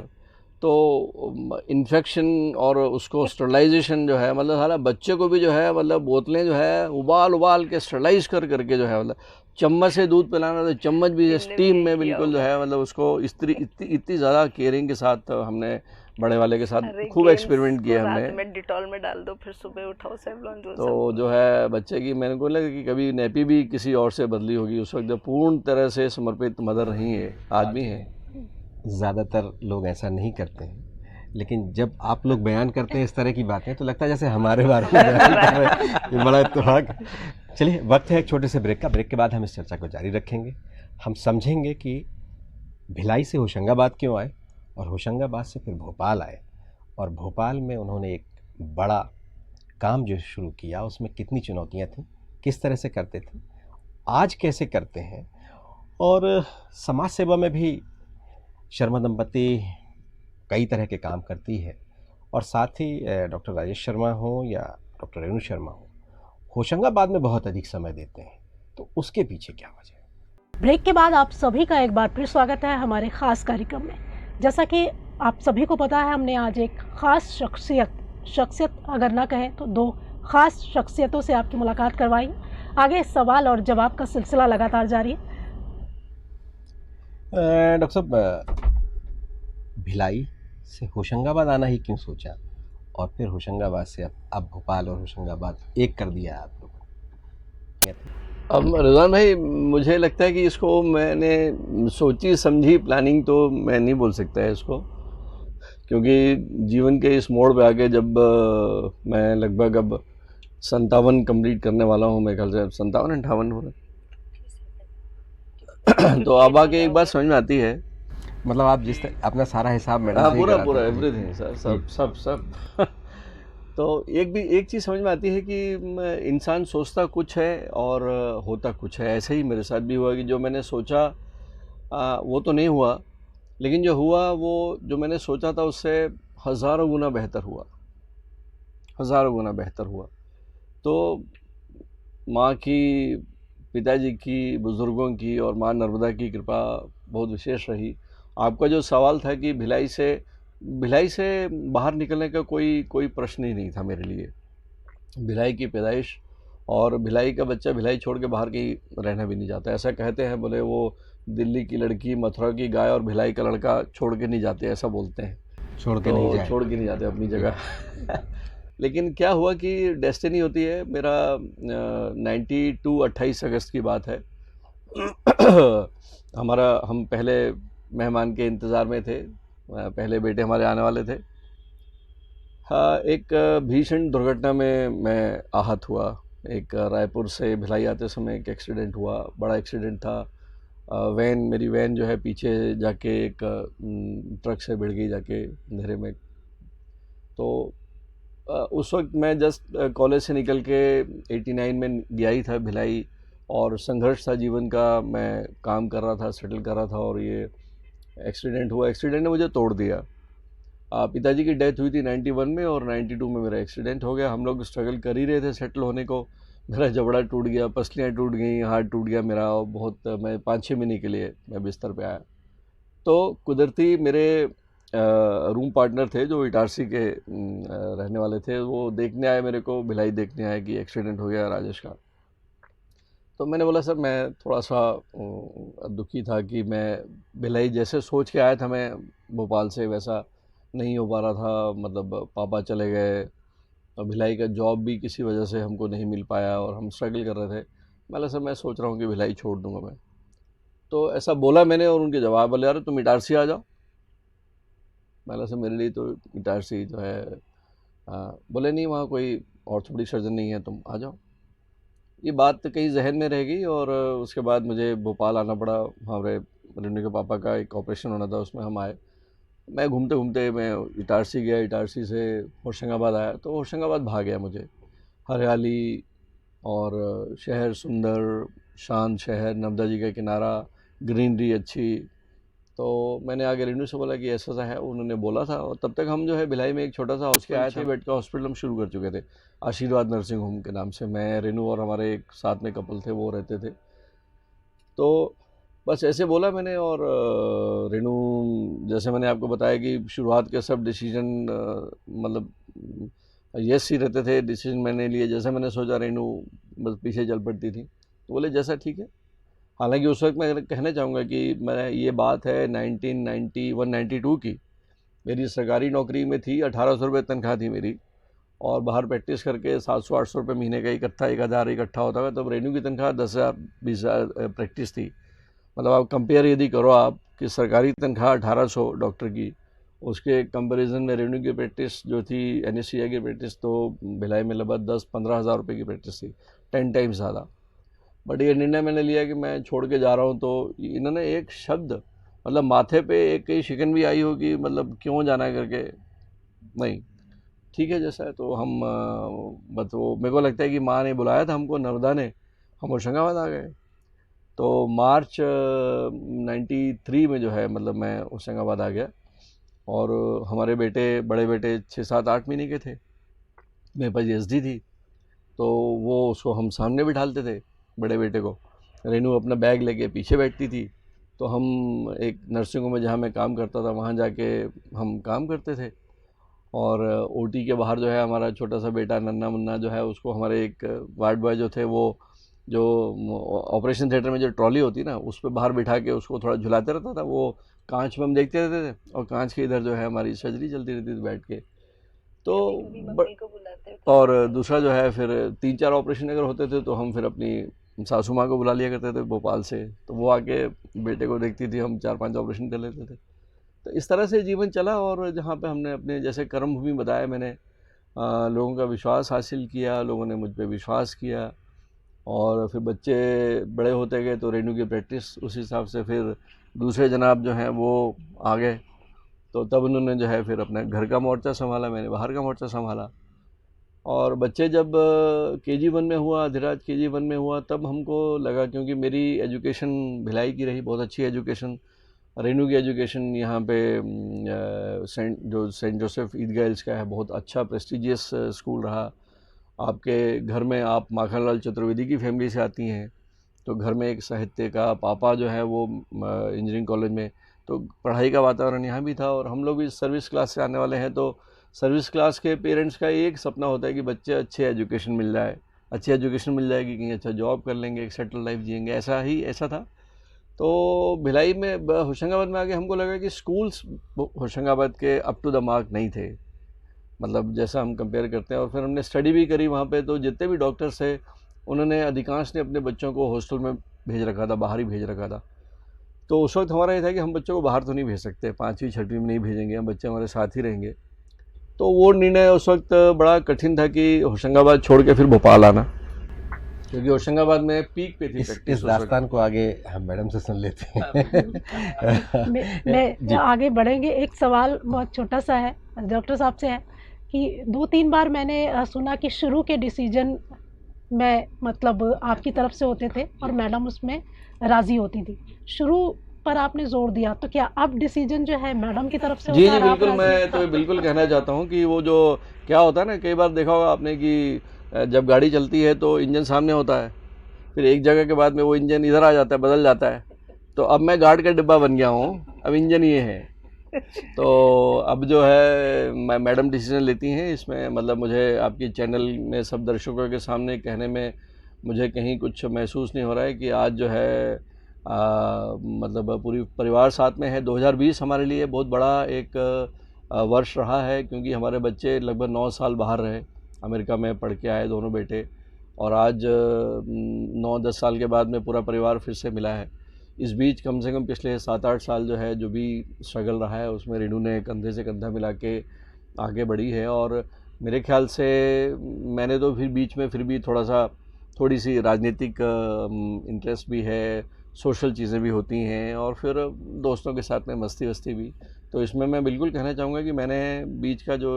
Speaker 3: तो इन्फेक्शन और उसको स्टरलाइजेशन जो है, मतलब सारा बच्चे को भी जो है, मतलब बोतलें जो है उबाल के स्टरलाइज करके जो है, मतलब चम्मच से दूध पिलाना तो चम्मच भी स्टीम में बिल्कुल जो है, मतलब उसको इतनी ज़्यादा केयरिंग के साथ हमने बड़े वाले के साथ खूब एक्सपेरिमेंट किए हमने।
Speaker 4: रात में डिटॉल में डाल दो, फिर सुबह उठाओ सेवलॉन जो
Speaker 3: तो जो है बच्चे की, मैंने को लगा कि कभी नेपी भी किसी और से बदली होगी, उस वक्त जब पूर्ण तरह से समर्पित मदर रही है, आज भी है।
Speaker 1: ज़्यादातर लोग ऐसा नहीं करते हैं, लेकिन जब आप लोग बयान करते हैं इस तरह की बातें तो लगता है जैसे हमारे बारे में बयान कर रहे हैं। ये बड़ा इत्तेफाक। चलिए, वक्त है एक छोटे से ब्रेक का। ब्रेक के बाद हम इस चर्चा को जारी रखेंगे। हम समझेंगे कि भिलाई से होशंगाबाद क्यों आए और होशंगाबाद से फिर भोपाल आए, और भोपाल में उन्होंने एक बड़ा काम जो शुरू किया उसमें कितनी चुनौतियां थीं, किस तरह से करते थे, आज कैसे करते हैं। और समाज सेवा में भी शर्मा दंपति कई तरह के काम करती है, और साथ ही डॉक्टर राजेश शर्मा हो या डॉक्टर रेणु शर्मा हो, होशंगाबाद में बहुत अधिक समय देते हैं। तो उसके पीछे क्या वजह है?
Speaker 2: ब्रेक के बाद आप सभी का एक बार फिर स्वागत है हमारे खास कार्यक्रम में। जैसा कि आप सभी को पता है, हमने आज एक खास शख्सियत अगर ना कहें तो दो खास शख्सियतों से आपकी मुलाकात करवाई। आगे सवाल और जवाब का सिलसिला लगातार जारी है।
Speaker 1: डॉक्टर साहब, भिलाई से होशंगाबाद आना ही क्यों सोचा, और फिर होशंगाबाद से अब भोपाल और होशंगाबाद एक कर दिया आप लोगों?
Speaker 3: अब रिजवान भाई, मुझे लगता है कि इसको मैंने सोची समझी प्लानिंग तो मैं नहीं बोल सकता है इसको, क्योंकि जीवन के इस मोड़ पे आके जब मैं लगभग अब 57 कंप्लीट करने वाला हूँ, मेरे ख्याल से 57-58 हो रहे तो अब आके एक बात समझ में आती है,
Speaker 1: मतलब आप जिस अपना सारा हिसाब मैडम से ही
Speaker 3: पूरा
Speaker 1: कराते थे।
Speaker 3: एवरीथिंग सर, सब तो एक चीज़ समझ में आती है कि इंसान सोचता कुछ है और होता कुछ है। ऐसे ही मेरे साथ भी हुआ कि जो मैंने सोचा वो तो नहीं हुआ, लेकिन जो हुआ वो जो मैंने सोचा था उससे हज़ारों गुना बेहतर हुआ, हज़ारों गुना बेहतर हुआ। तो माँ की, पिताजी की, बुज़ुर्गों की और माँ नर्मदा की कृपा बहुत विशेष रही। आपका जो सवाल था कि भिलाई से बाहर निकलने का कोई प्रश्न ही नहीं था मेरे लिए। भिलाई की पैदाइश, और भिलाई का बच्चा भिलाई छोड़ के बाहर कहीं रहना भी नहीं चाहता। ऐसा कहते हैं, बोले वो दिल्ली की लड़की, मथुरा की गाय और भिलाई का लड़का छोड़ के नहीं जाते, ऐसा बोलते हैं।
Speaker 1: छोड़ के नहीं जाते
Speaker 3: अपनी जगह लेकिन क्या हुआ कि डेस्टिनी होती है। मेरा 28 अगस्त की बात है। हम पहले मेहमान के इंतज़ार में थे, पहले बेटे हमारे आने वाले थे। हाँ, एक भीषण दुर्घटना में मैं आहत हुआ। एक रायपुर से भिलाई आते समय एक एक्सीडेंट हुआ, बड़ा एक्सीडेंट था। मेरी वैन जो है पीछे जाके एक ट्रक से भिड़ गई जाके अंधेरे में। तो उस वक्त मैं जस्ट कॉलेज से निकल के 89 में गया ही था भिलाई, और संघर्ष था जीवन का। मैं काम कर रहा था, सेटल कर रहा था, और ये एक्सीडेंट हुआ। एक्सीडेंट ने मुझे तोड़ दिया। पिताजी की डेथ हुई थी 91 में, और 92 में मेरा एक्सीडेंट हो गया। हम लोग स्ट्रगल कर ही रहे थे सेटल होने को। मेरा जबड़ा टूट गया, पसलियाँ टूट गई, हाथ टूट गया मेरा, और बहुत मैं 5-6 महीने के लिए मैं बिस्तर पे आया। तो कुदरती मेरे रूम पार्टनर थे जो इटारसी के रहने वाले थे, वो देखने आए मेरे को, भिलाई देखने आए कि एक्सीडेंट हो गया राजेश का। तो मैंने बोला सर, मैं थोड़ा सा दुखी था कि मैं भिलाई जैसे सोच के आया था मैं भोपाल से, वैसा नहीं हो पा रहा था। मतलब पापा चले गए, और भिलाई का जॉब भी किसी वजह से हमको नहीं मिल पाया, और हम स्ट्रगल कर रहे थे। बोला सर, मैं सोच रहा हूँ कि भिलाई छोड़ दूँगा मैं। तो ऐसा बोला मैंने, और उनके जवाब बोले, यार तुम इटारसी आ जाओ। मैंने सर, मेरे लिए तो इटारसी जो है बोले नहीं, वहाँ कोई ऑर्थोपेडिक सर्जन नहीं है, तुम आ जाओ। ये बात कहीं जहन में रह गई, और उसके बाद मुझे भोपाल आना पड़ा। हमारे रेणु के पापा का एक ऑपरेशन होना था, उसमें हम आए। मैं घूमते घूमते मैं इटारसी गया, इटारसी से होशंगाबाद आया, तो होशंगाबाद भा गया मुझे। हरियाली और शहर सुंदर, शांत शहर, नर्मदा जी का किनारा, ग्रीनरी अच्छी। तो मैंने आगे रेनू से बोला कि ऐसा ऐसा है, उन्होंने बोला था। और तब तक हम जो है भिलाई में एक छोटा सा हॉस्पिटल आए थे, बेड का हॉस्पिटल हम शुरू कर चुके थे, आशीर्वाद नर्सिंग होम के नाम से। मैं, रेनू और हमारे एक साथ में कपल थे, वो रहते थे। तो बस ऐसे बोला मैंने। और रेनू, जैसे मैंने आपको बताया कि शुरुआत के सब डिसीजन मतलब यस ही रहते थे, डिसीजन मैंने लिए जैसे मैंने सोचा, रेनू बस पीछे चल पड़ती थी। तो बोले जैसा ठीक है। हालांकि उस वक्त मैं कहना चाहूँगा कि मैं, ये बात है 1991-92 की। मेरी सरकारी नौकरी में थी, 1800 रुपये तनख्वाह थी मेरी, और बाहर प्रैक्टिस करके 700-800 रुपये महीने का इकट्ठा 1000 इकट्ठा होता था। तब रेनू की तनख्वाह 10,000 20,000 प्रैक्टिस थी। मतलब आप कंपेयर यदि करो आप कि सरकारी तनख्वाह 1800 डॉक्टर की, उसके कंपैरिजन में रेनू की प्रैक्टिस जो थी, एनेस्थीसिया की प्रैक्टिस, तो भिलाई में लगभग 10-15 हज़ार रुपये की प्रैक्टिस थी, 10 टाइम्स ज़्यादा। बट ये निर्णय मैंने लिया कि मैं छोड़ के जा रहा हूँ। तो इन्होंने एक शब्द, मतलब माथे पे एक कहीं शिकन भी आई हो कि मतलब क्यों जाना है करके, नहीं, ठीक है जैसा है। तो हम बस वो, मेरे को लगता है कि माँ ने बुलाया था हमको, नर्मदा ने, हम होशंगाबाद आ गए। तो मार्च 93 में जो है, मतलब मैं होशंगाबाद आ गया। और हमारे बेटे, बड़े बेटे 6-7-8 महीने के थे, मेरे पास एसडी थी। तो वो, उसको हम सामने बिठालते थे, बड़े बेटे को। रेनू अपना बैग लेके पीछे बैठती थी। तो हम एक नर्सिंग होम में जहाँ मैं काम करता था, वहाँ जाके हम काम करते थे। और ओटी के बाहर जो है, हमारा छोटा सा बेटा नन्ना मुन्ना जो है, उसको हमारे एक वार्ड बॉय जो थे, वो जो ऑपरेशन थिएटर में जो ट्रॉली होती ना, उस पर बाहर बिठा के उसको थोड़ा झुलाते रहता था। वो कांच में हम देखते रहते थे, और कांच के इधर जो है हमारी सर्जरी चलती रहती थी बैठ के। तो
Speaker 4: कभी मम्मी को बुलाते हो?
Speaker 3: और दूसरा जो है, फिर 3-4 ऑपरेशन अगर होते थे तो हम फिर अपनी सासू माँ को बुला लिया करते थे भोपाल से। तो वो आके बेटे को देखती थी, हम 4-5 ऑपरेशन कर लेते थे। तो इस तरह से जीवन चला। और जहाँ पे हमने अपने, जैसे कर्म भूमि बताया मैंने, लोगों का विश्वास हासिल किया, लोगों ने मुझ पे विश्वास किया। और फिर बच्चे बड़े होते गए, तो रेनू की प्रैक्टिस उस हिसाब से, फिर दूसरे जनाब जो हैं वो आ गए। तो तब उन्होंने जो है फिर अपना घर का मोर्चा संभाला, मैंने बाहर का मोर्चा संभाला। और बच्चे जब KG1 में हुआ, धीराज KG1 में हुआ, तब हमको लगा, क्योंकि मेरी एजुकेशन भिलाई की रही, बहुत अच्छी एजुकेशन। रेनू की एजुकेशन यहाँ पे सेंट जोसेफ ईदगाह का है, बहुत अच्छा प्रेस्टिजियस स्कूल रहा। आपके घर में, आप माखनलाल चतुर्वेदी की फैमिली से आती हैं, तो घर में एक साहित्य का, पापा जो है वो इंजीनियरिंग कॉलेज में, तो पढ़ाई का वातावरण यहाँ भी था। और हम लोग भी सर्विस क्लास से आने वाले हैं, तो सर्विस क्लास के पेरेंट्स का एक सपना होता है कि बच्चे अच्छे एजुकेशन मिल जाए, अच्छी एजुकेशन मिल जाएगी, कहीं अच्छा जॉब कर लेंगे, एक सेटल लाइफ जिएंगे, ऐसा था। तो भिलाई में, होशंगाबाद में आके हमको लगा कि स्कूल्स होशंगाबाद के अप टू द मार्क नहीं थे, मतलब जैसा हम कंपेयर करते हैं। और फिर हमने स्टडी भी करी वहाँ पे। तो जितने भी डॉक्टर्स थे, उन्होंने, अधिकांश ने अपने बच्चों को हॉस्टल में भेज रखा था, बाहर ही भेज रखा था। तो उस वक्त हमारा ये था कि हम बच्चों को बाहर तो नहीं भेज सकते, 5वीं 6वीं में नहीं भेजेंगे, हम बच्चे हमारे साथ ही रहेंगे। तो वो निर्णय उस वक्त बड़ा कठिन था कि होशंगाबाद छोड़ के फिर भोपाल आना, क्योंकि होशंगाबाद में पीक पे थी
Speaker 1: इस
Speaker 3: प्रैक्टिस।
Speaker 1: दास्तान को आगे हम मैडम से सुन लेते हैं।
Speaker 2: मैं आगे बढ़ेंगे। एक सवाल बहुत छोटा सा है, डॉक्टर साहब से है कि 2-3 बार मैंने सुना कि शुरू के डिसीजन में मतलब आपकी तरफ से होते थे और मैडम उसमें राज़ी होती थी। शुरू पर आपने जोर दिया, तो क्या अब डिसीजन जो है मैडम की तरफ से
Speaker 3: जी
Speaker 2: होता
Speaker 3: जी
Speaker 2: है और आप
Speaker 3: बिल्कुल।
Speaker 2: राज़ी
Speaker 3: मैं
Speaker 2: हैं?
Speaker 3: तो बिल्कुल कहना चाहता हूँ कि वो जो क्या होता है ना, कई बार देखा होगा आपने कि जब गाड़ी चलती है तो इंजन सामने होता है, फिर एक जगह के बाद में वो इंजन इधर आ जाता है, बदल जाता है। तो अब मैं गार्ड का डिब्बा बन गया हूँ, अब इंजन ये है। तो अब जो है मैडम डिसीजन लेती हैं इसमें। मतलब मुझे आपकी चैनल में सब दर्शकों के सामने कहने में मुझे कहीं कुछ महसूस नहीं हो रहा है कि आज जो है मतलब पूरी परिवार साथ में है। 2020 हमारे लिए बहुत बड़ा एक वर्ष रहा है, क्योंकि हमारे बच्चे लगभग 9 साल बाहर रहे, अमेरिका में पढ़ के आए दोनों बेटे। और आज 9-10 साल के बाद में पूरा परिवार फिर से मिला है। इस बीच कम से कम पिछले 7-8 साल जो है, जो भी स्ट्रगल रहा है, उसमें रेनू ने कंधे से कंधा मिला के आगे बढ़ी है। और मेरे ख्याल से मैंने तो फिर बीच में फिर भी थोड़ी सी राजनीतिक इंटरेस्ट भी है, सोशल चीज़ें भी होती हैं, और फिर दोस्तों के साथ में मस्ती वस्ती भी। तो इसमें मैं बिल्कुल कहना चाहूँगा कि मैंने बीच का जो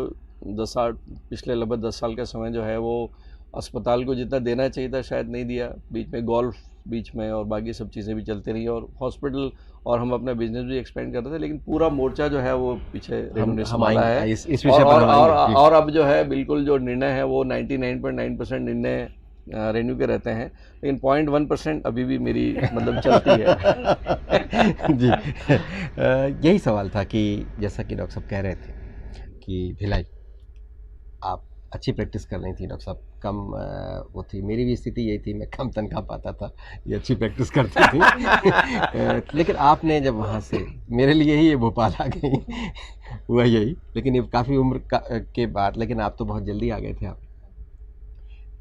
Speaker 3: 10 साल, पिछले लगभग 10 साल का समय जो है वो अस्पताल को जितना देना चाहिए था शायद नहीं दिया। बीच में गोल्फ बीच में और बाकी सब चीज़ें भी चलती रही और हॉस्पिटल और हम अपना बिजनेस भी एक्सपेंड कर रहे थे, लेकिन पूरा मोर्चा जो है वो पीछे रेनू ने संभाला है।
Speaker 1: इस विषय पर हम आएंगे।
Speaker 3: और अब जो है बिल्कुल जो निर्णय है वो 99.9% निर्णय रेन्यू के रहते हैं, लेकिन 0.1% अभी भी मेरी मतलब चलती है।
Speaker 1: जी यही सवाल था कि जैसा कि डॉक्टर साहब कह रहे थे कि भिलाई आप अच्छी प्रैक्टिस कर रही थी, डॉक्टर साहब कम वो थी, मेरी भी स्थिति यही थी, मैं कम तनख्वाह पाता था, ये अच्छी प्रैक्टिस करती थी। लेकिन आपने जब वहाँ से मेरे लिए ही ये भोपाल आ गई हुआ यही, लेकिन ये काफ़ी उम्र के बाद, लेकिन आप तो बहुत जल्दी आ गए थे आप।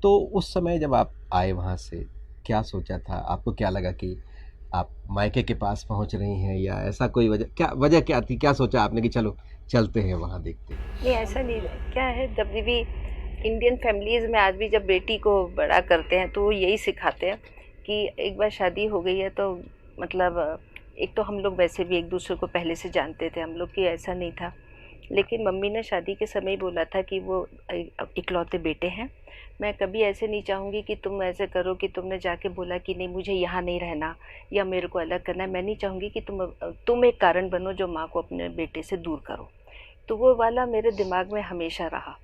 Speaker 1: तो उस समय जब आप आए वहाँ से क्या सोचा था, आपको क्या लगा कि आप मायके के पास पहुँच रही हैं या ऐसा कोई वजह क्या थी, क्या सोचा आपने कि चलो चलते हैं वहाँ देखते हैं?
Speaker 4: नहीं ऐसा नहीं, क्या है जब भी इंडियन फैमिलीज़ में आज भी जब बेटी को बड़ा करते हैं तो वो यही सिखाते हैं कि एक बार शादी हो गई है तो मतलब एक तो हम लोग वैसे भी एक दूसरे को पहले से जानते थे, हम लोग की ऐसा नहीं था। लेकिन मम्मी ने शादी के समय बोला था कि वो इकलौते बेटे हैं, मैं कभी ऐसे नहीं चाहूँगी कि तुम ऐसे करो कि तुमने जाके बोला कि नहीं मुझे यहाँ नहीं रहना या मेरे को अलग करना है। मैं नहीं चाहूँगी कि तुम एक कारण बनो जो माँ को अपने बेटे से दूर करो। तो वो वाला मेरे दिमाग में हमेशा रहा।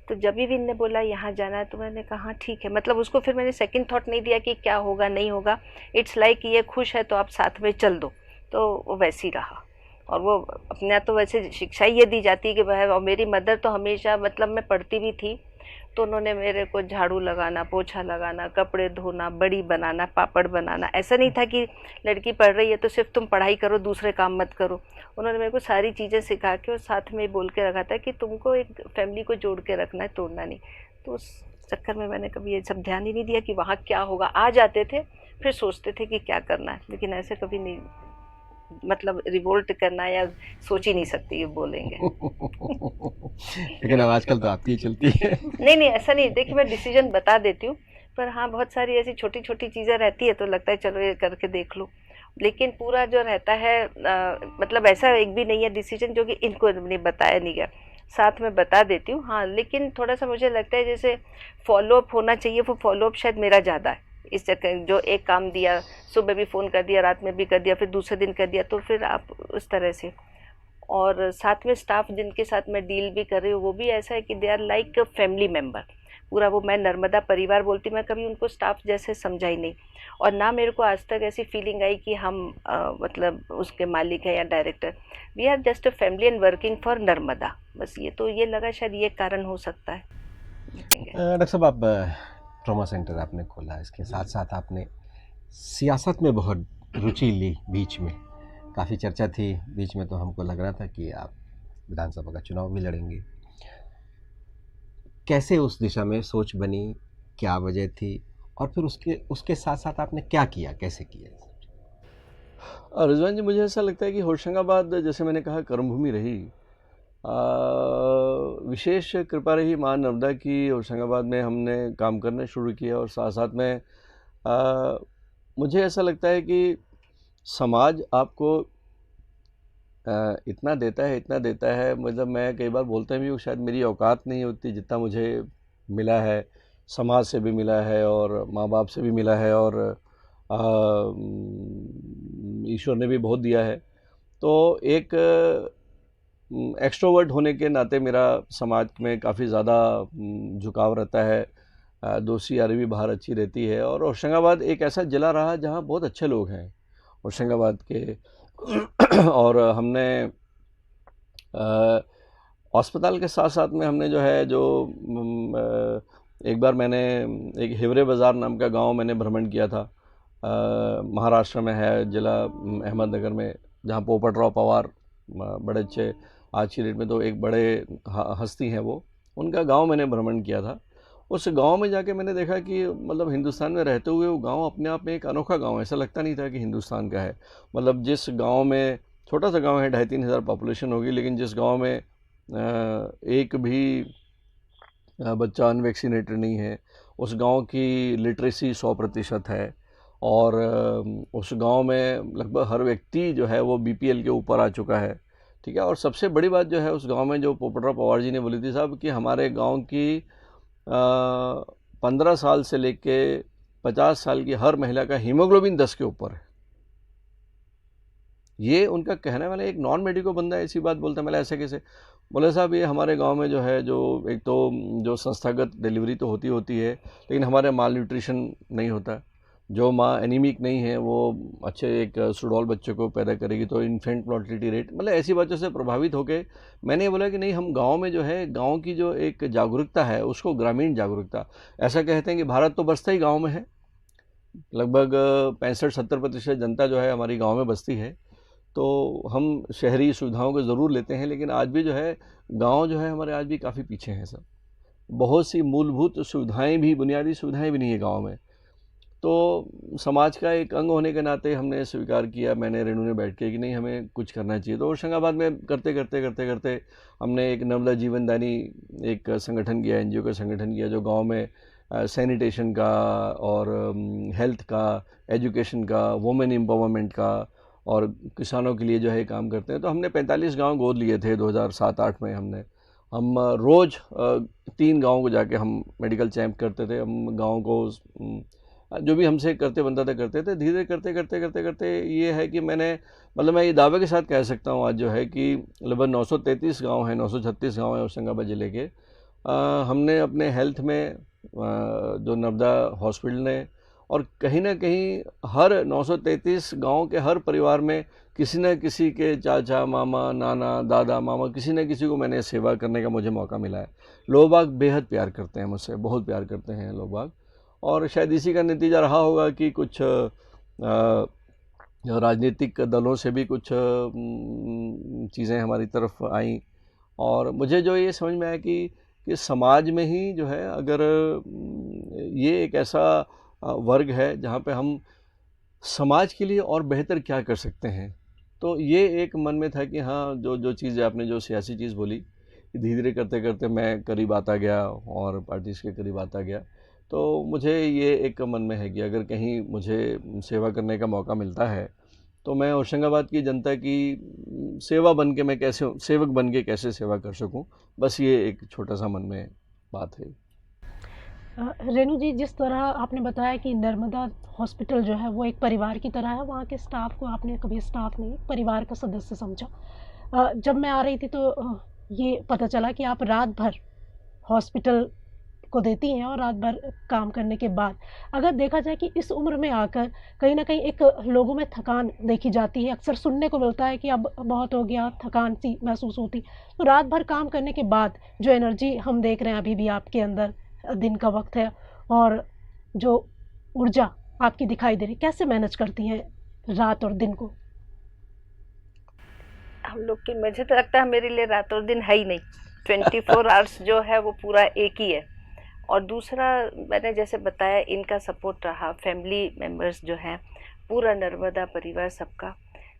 Speaker 4: तो जब भी इनने बोला यहाँ जाना है तो मैंने कहा ठीक है, मतलब उसको फिर मैंने सेकंड थॉट नहीं दिया कि क्या होगा नहीं होगा। इट्स लाइक ये खुश है तो आप साथ में चल दो, तो वो वैसे ही रहा। और वो अपने तो वैसे शिक्षा ये दी जाती है कि वह, और मेरी मदर तो हमेशा मतलब मैं पढ़ती भी थी तो उन्होंने मेरे को झाड़ू लगाना, पोछा लगाना, कपड़े धोना, बड़ी बनाना, पापड़ बनाना। ऐसा नहीं था कि लड़की पढ़ रही है तो सिर्फ तुम पढ़ाई करो दूसरे काम मत करो। उन्होंने मेरे को सारी चीज़ें सिखा के और साथ में बोल के रखा था कि तुमको एक फैमिली को जोड़ के रखना है, तोड़ना नहीं। तो उस चक्कर में मैंने कभी ये सब ध्यान ही नहीं दिया कि वहाँ क्या होगा। आ जाते थे फिर सोचते थे कि क्या करना है, लेकिन ऐसे कभी नहीं मतलब रिवोल्ट करना या सोच ही नहीं सकती ये बोलेंगे।
Speaker 1: लेकिन अब आजकल तो आपकी चलती है।
Speaker 4: नहीं ऐसा नहीं, देखिए मैं डिसीजन बता देती हूँ, पर हाँ बहुत सारी ऐसी छोटी छोटी चीज़ें रहती है तो लगता है चलो ये करके देख लो। लेकिन पूरा जो रहता है मतलब ऐसा एक भी नहीं है डिसीजन जो कि इनको नहीं बताया नहीं गया, साथ में बता देती हूँ। हाँ लेकिन थोड़ा सा मुझे लगता है जैसे फॉलोअप होना चाहिए, वो फॉलोअप शायद मेरा ज़्यादा है। इस चक्कर जो एक काम दिया, सुबह भी फ़ोन कर दिया, रात में भी कर दिया, फिर दूसरे दिन कर दिया, तो फिर आप उस तरह से। और साथ में स्टाफ जिनके साथ मैं डील भी कर रही हूँ वो भी ऐसा है कि they are like family member. पूरा वो मैं नर्मदा परिवार बोलती, मैं कभी उनको स्टाफ जैसे समझा ही नहीं। और ना मेरे को आज तक ऐसी फीलिंग आई कि हम मतलब उसके मालिक है या director. We are just a family and working for Narmada. बस ये तो ये लगा शायद ये कारण हो सकता है।
Speaker 1: डॉक्टर साहब आप ट्रॉमा सेंटर आपने खोला, इसके साथ साथ आपने सियासत में बहुत रुचि ली। बीच में काफ़ी चर्चा थी, बीच में तो हमको लग रहा था कि आप विधानसभा का चुनाव भी लड़ेंगे। कैसे उस दिशा में सोच बनी, क्या वजह थी, और फिर उसके साथ साथ आपने क्या किया, कैसे किया?
Speaker 3: रिजवान जी, मुझे ऐसा लगता है कि होशंगाबाद जैसे मैंने कहा कर्मभूमि रही। विशेष कृपा रही माँ नर्मदा की, होशंगाबाद में हमने काम करना शुरू किया। और साथ साथ में मुझे ऐसा लगता है कि समाज आपको इतना देता है, मतलब मैं कई बार बोलता भी हूँ शायद मेरी औकात नहीं होती जितना मुझे मिला है। समाज से भी मिला है और माँ बाप से भी मिला है और ईश्वर ने भी बहुत दिया है। तो एक एक्सट्रोवर्ट होने के नाते मेरा समाज में काफ़ी ज़्यादा झुकाव रहता है। दोस्ती यारी भी बाहर अच्छी रहती है। और होशंगाबाद एक ऐसा ज़िला रहा जहाँ बहुत अच्छे लोग हैं होशंगाबाद के। और हमने अस्पताल के साथ साथ में हमने जो है एक बार मैंने एक हिवरे बाज़ार नाम का गांव मैंने भ्रमण किया था। महाराष्ट्र में है, जिला अहमदनगर में, जहाँ पोपटराव पवार बड़े अच्छे आज की डेट में तो एक बड़े हस्ती हैं वो, उनका गांव मैंने भ्रमण किया था। उस गांव में जाके मैंने देखा कि मतलब हिंदुस्तान में रहते हुए वो गांव अपने आप में एक अनोखा गांव है। ऐसा लगता नहीं था कि हिंदुस्तान का है। मतलब जिस गांव में, छोटा सा गांव है, 2,500-3 हज़ार पॉपुलेशन होगी, लेकिन जिस गांव में एक भी बच्चा अनवैक्सीनेटेड नहीं है, उस गांव की लिटरेसी 100% है। और उस गांव में लगभग हर व्यक्ति जो है वो BPL के ऊपर आ चुका है। ठीक है। और सबसे बड़ी बात जो है उस गांव में, जो पोपटराव पवार जी ने बोली थी साहब, कि हमारे गांव की 15 साल से लेके 50 साल की हर महिला का हीमोग्लोबिन 10 के ऊपर है। ये उनका कहने वाला एक नॉन मेडिको बंदा ऐसी बात बोलता है। मैंने ऐसे कैसे? बोले साहब ये हमारे गांव में जो है, जो एक तो जो संस्थागत डिलीवरी तो होती है, लेकिन हमारे माल न्यूट्रिशन नहीं होता। जो माँ एनीमिक नहीं है वो अच्छे एक सुडौल बच्चे को पैदा करेगी, तो इन्फेंट मोर्टिलिटी रेट, मतलब ऐसी बातों से प्रभावित होकर मैंने बोला कि नहीं, हम गांव में जो है, गांव की जो एक जागरूकता है उसको, ग्रामीण जागरूकता, ऐसा कहते हैं कि भारत तो बसता ही गाँव में है। लगभग 65-70% जनता जो है हमारी गाँव में बसती है। तो हम शहरी सुविधाओं को ज़रूर लेते हैं, लेकिन आज भी जो है गांव जो है हमारे आज भी काफ़ी पीछे हैं सब। बहुत सी मूलभूत सुविधाएं भी, बुनियादी सुविधाएं भी नहीं है गांव में। तो समाज का एक अंग होने के नाते हमने स्वीकार किया, मैंने रेणु ने बैठ के, कि नहीं हमें कुछ करना चाहिए। तो होशंगाबाद में करते करते करते करते हमने एक नर्मदा जीवनदानी एक संगठन किया, NGO का संगठन किया, जो गाँव में सैनिटेशन का और हेल्थ का, एजुकेशन का, वुमेन एम्पावरमेंट का और किसानों के लिए जो है काम करते हैं। तो हमने 45 गांव गोद लिए थे 2007-8 में। हम रोज़ 3 गाँव को जाके हम मेडिकल कैंप करते थे। हम गाँव को जो भी हमसे करते बनता था करते थे। धीरे करते करते करते करते ये है कि मैंने, मतलब मैं ये दावे के साथ कह सकता हूँ आज जो है कि लगभग 933 गाँव हैं, 936 गाँव हैं होशंगाबाद ज़िले के। हमने अपने हेल्थ में जो नर्मदा हॉस्पिटल ने, और कहीं ना कहीं हर 933 गांव के हर परिवार में किसी न किसी के चाचा, मामा, नाना, दादा, मामा, किसी न किसी को मैंने सेवा करने का मुझे मौका मिला है। लोग बाग बेहद प्यार करते हैं मुझसे, बहुत प्यार करते हैं लोग बाग। और शायद इसी का नतीजा रहा होगा कि कुछ राजनीतिक दलों से भी कुछ चीज़ें हमारी तरफ आईं। और मुझे जो ये समझ में आया कि समाज में ही जो है, अगर ये एक ऐसा वर्ग है जहाँ पे हम समाज के लिए और बेहतर क्या कर सकते हैं। तो ये एक मन में था कि हाँ, जो चीज़ आपने जो सियासी चीज़ बोली, धीरे धीरे करते करते मैं करीब आता गया और पार्टीज़ के करीब आता गया। तो मुझे ये एक मन में है कि अगर कहीं मुझे सेवा करने का मौका मिलता है तो मैं होशंगाबाद की जनता की सेवक बन के कैसे सेवा कर सकूं। बस ये एक छोटा सा मन में बात है।
Speaker 2: रेणु जी, जिस तरह आपने बताया कि नर्मदा हॉस्पिटल जो है वो एक परिवार की तरह है, वहाँ के स्टाफ को आपने कभी स्टाफ नहीं, परिवार का सदस्य समझा। जब मैं आ रही थी तो ये पता चला कि आप रात भर हॉस्पिटल को देती हैं, और रात भर काम करने के बाद अगर देखा जाए कि इस उम्र में आकर कहीं ना कहीं एक लोगों में थकान देखी जाती है। अक्सर सुनने को मिलता है कि अब बहुत हो गया, थकान सी महसूस होती। तो रात भर काम करने के बाद जो एनर्जी हम देख रहे हैं अभी भी आपके अंदर, दिन का वक्त है, और जो ऊर्जा आपकी दिखाई दे रही, कैसे मैनेज करती हैं रात और दिन को?
Speaker 4: हम लोग की, मुझे तो लगता है मेरे लिए रात और दिन है ही नहीं। 24 आवर्स जो है वो पूरा एक ही है। और दूसरा, मैंने जैसे बताया, इनका सपोर्ट रहा, फैमिली मेम्बर्स जो हैं, पूरा नर्मदा परिवार सबका।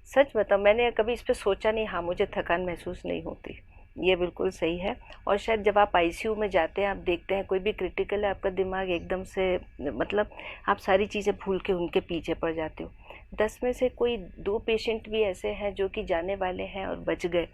Speaker 4: सच बताऊं, मैंने कभी इस पर सोचा नहीं। हाँ, मुझे थकान महसूस नहीं होती, ये बिल्कुल सही है। और शायद जब आप ICU में जाते हैं, आप देखते हैं कोई भी क्रिटिकल है, आपका दिमाग एकदम से, मतलब आप सारी चीज़ें भूल के उनके पीछे पड़ जाते हो। 10 में से कोई 2 पेशेंट भी ऐसे हैं जो कि जाने वाले हैं और बच गए,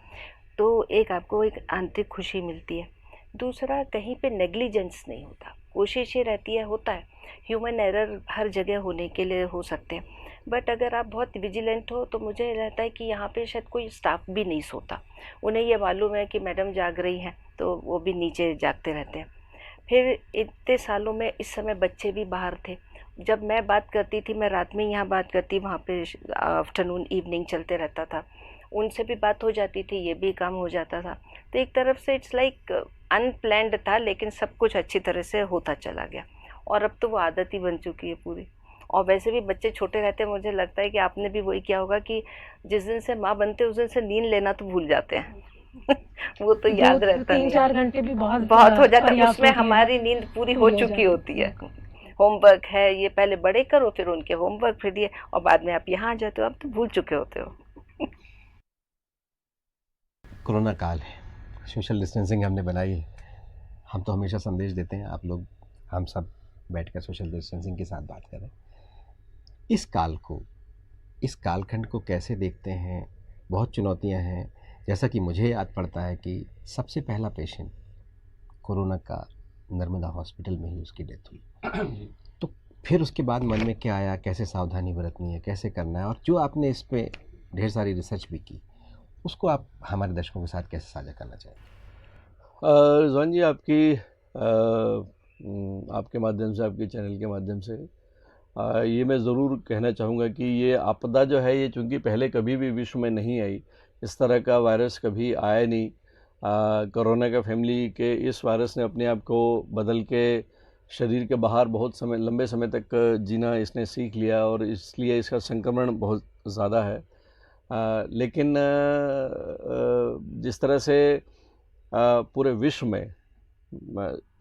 Speaker 4: तो एक आपको एक आंतरिक खुशी मिलती है। दूसरा, कहीं पे नेग्लिजेंस नहीं होता। कोशिश ये रहती है, होता है ह्यूमन एरर हर जगह होने के लिए हो सकते हैं, बट अगर आप बहुत विजिलेंट हो तो मुझे लगता है कि यहाँ पे शायद कोई स्टाफ भी नहीं सोता। उन्हें ये मालूम है कि मैडम जाग रही हैं, तो वो भी नीचे जागते रहते हैं। फिर इतने सालों में इस समय बच्चे भी बाहर थे। जब मैं बात करती थी, मैं रात में यहाँ बात करती, वहाँ पे आफ्टरनून इवनिंग चलते रहता था, उनसे भी बात हो जाती थी, ये भी काम हो जाता था। तो एक तरफ से इट्स लाइक अनप्लैंड था, लेकिन सब कुछ अच्छी तरह से होता चला गया। और अब तो वो आदत ही बन चुकी है पूरी। और वैसे भी बच्चे छोटे रहते हैं, मुझे लगता है कि आपने भी वही किया होगा कि जिस दिन से माँ बनते उस दिन से नींद लेना तो भूल जाते हैं। वो तो याद रहता है,
Speaker 2: 3-4 घंटे भी बहुत
Speaker 4: हो जाता है, उसमें हमारी नींद पूरी हो चुकी होती है। होमवर्क है, ये पहले बड़े करो, फिर उनके होमवर्क, फिर ये, और बाद में आप यहाँ आ जाते हो, आप तो भूल चुके होते हो।
Speaker 1: कोरोना काल है, सोशल डिस्टेंसिंग हमने बनाई है। हम तो हमेशा संदेश देते हैं, आप लोग, हम सब बैठकर सोशल डिस्टेंसिंग के साथ बात करें। इस काल को, इस कालखंड को कैसे देखते हैं? बहुत चुनौतियां हैं, जैसा कि मुझे याद पड़ता है कि सबसे पहला पेशेंट कोरोना का नर्मदा हॉस्पिटल में ही उसकी डेथ हुई। तो फिर उसके बाद मन में क्या आया, कैसे सावधानी बरतनी है, कैसे करना है, और जो आपने इस पे ढेर सारी रिसर्च भी की, उसको आप हमारे दर्शकों के साथ कैसे साझा करना चाहेंगे?
Speaker 3: रिजवान जी, आपके माध्यम से, आपके चैनल के माध्यम से ये मैं ज़रूर कहना चाहूँगा कि ये आपदा जो है, ये चूँकि पहले कभी भी विश्व में नहीं आई, इस तरह का वायरस कभी आया नहीं। कोरोना का फैमिली के इस वायरस ने अपने आप को बदल के शरीर के बाहर बहुत समय, लंबे समय तक जीना इसने सीख लिया, और इसलिए इसका संक्रमण बहुत ज़्यादा है। लेकिन जिस तरह से पूरे विश्व में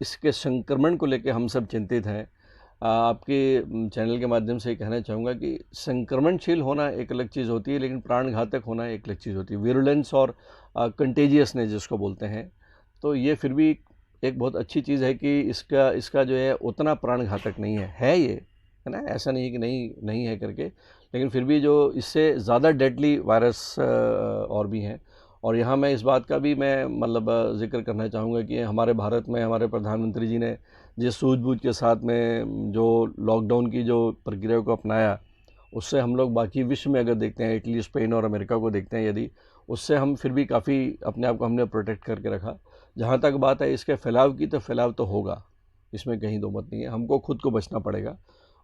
Speaker 3: इसके संक्रमण को लेकर हम सब चिंतित हैं, आपके चैनल के माध्यम से कहना चाहूँगा कि संक्रमणशील होना एक अलग चीज़ होती है, लेकिन प्राणघातक होना एक अलग चीज़ होती है। विरुलेंस और कंटेजियसनेस जिसको बोलते हैं, तो ये फिर भी एक बहुत अच्छी चीज़ है कि इसका जो है उतना प्राणघातक नहीं है ये, है ना, ऐसा नहीं है कि नहीं है करके, लेकिन फिर भी जो इससे ज़्यादा डेडली वायरस और भी हैं। और यहाँ मैं इस बात का भी मैं मतलब जिक्र करना चाहूँगा कि हमारे भारत में हमारे प्रधानमंत्री जी ने जिस सूझबूझ के साथ में जो लॉकडाउन की जो प्रक्रिया को अपनाया, उससे हम लोग बाकी विश्व में अगर देखते हैं, इटली, स्पेन और अमेरिका को देखते हैं यदि, उससे हम फिर भी काफ़ी अपने आप को हमने प्रोटेक्ट करके रखा। जहाँ तक बात है इसके फैलाव की, तो फैलाव तो होगा, इसमें कहीं दो मत नहीं है, हमको खुद को बचना पड़ेगा।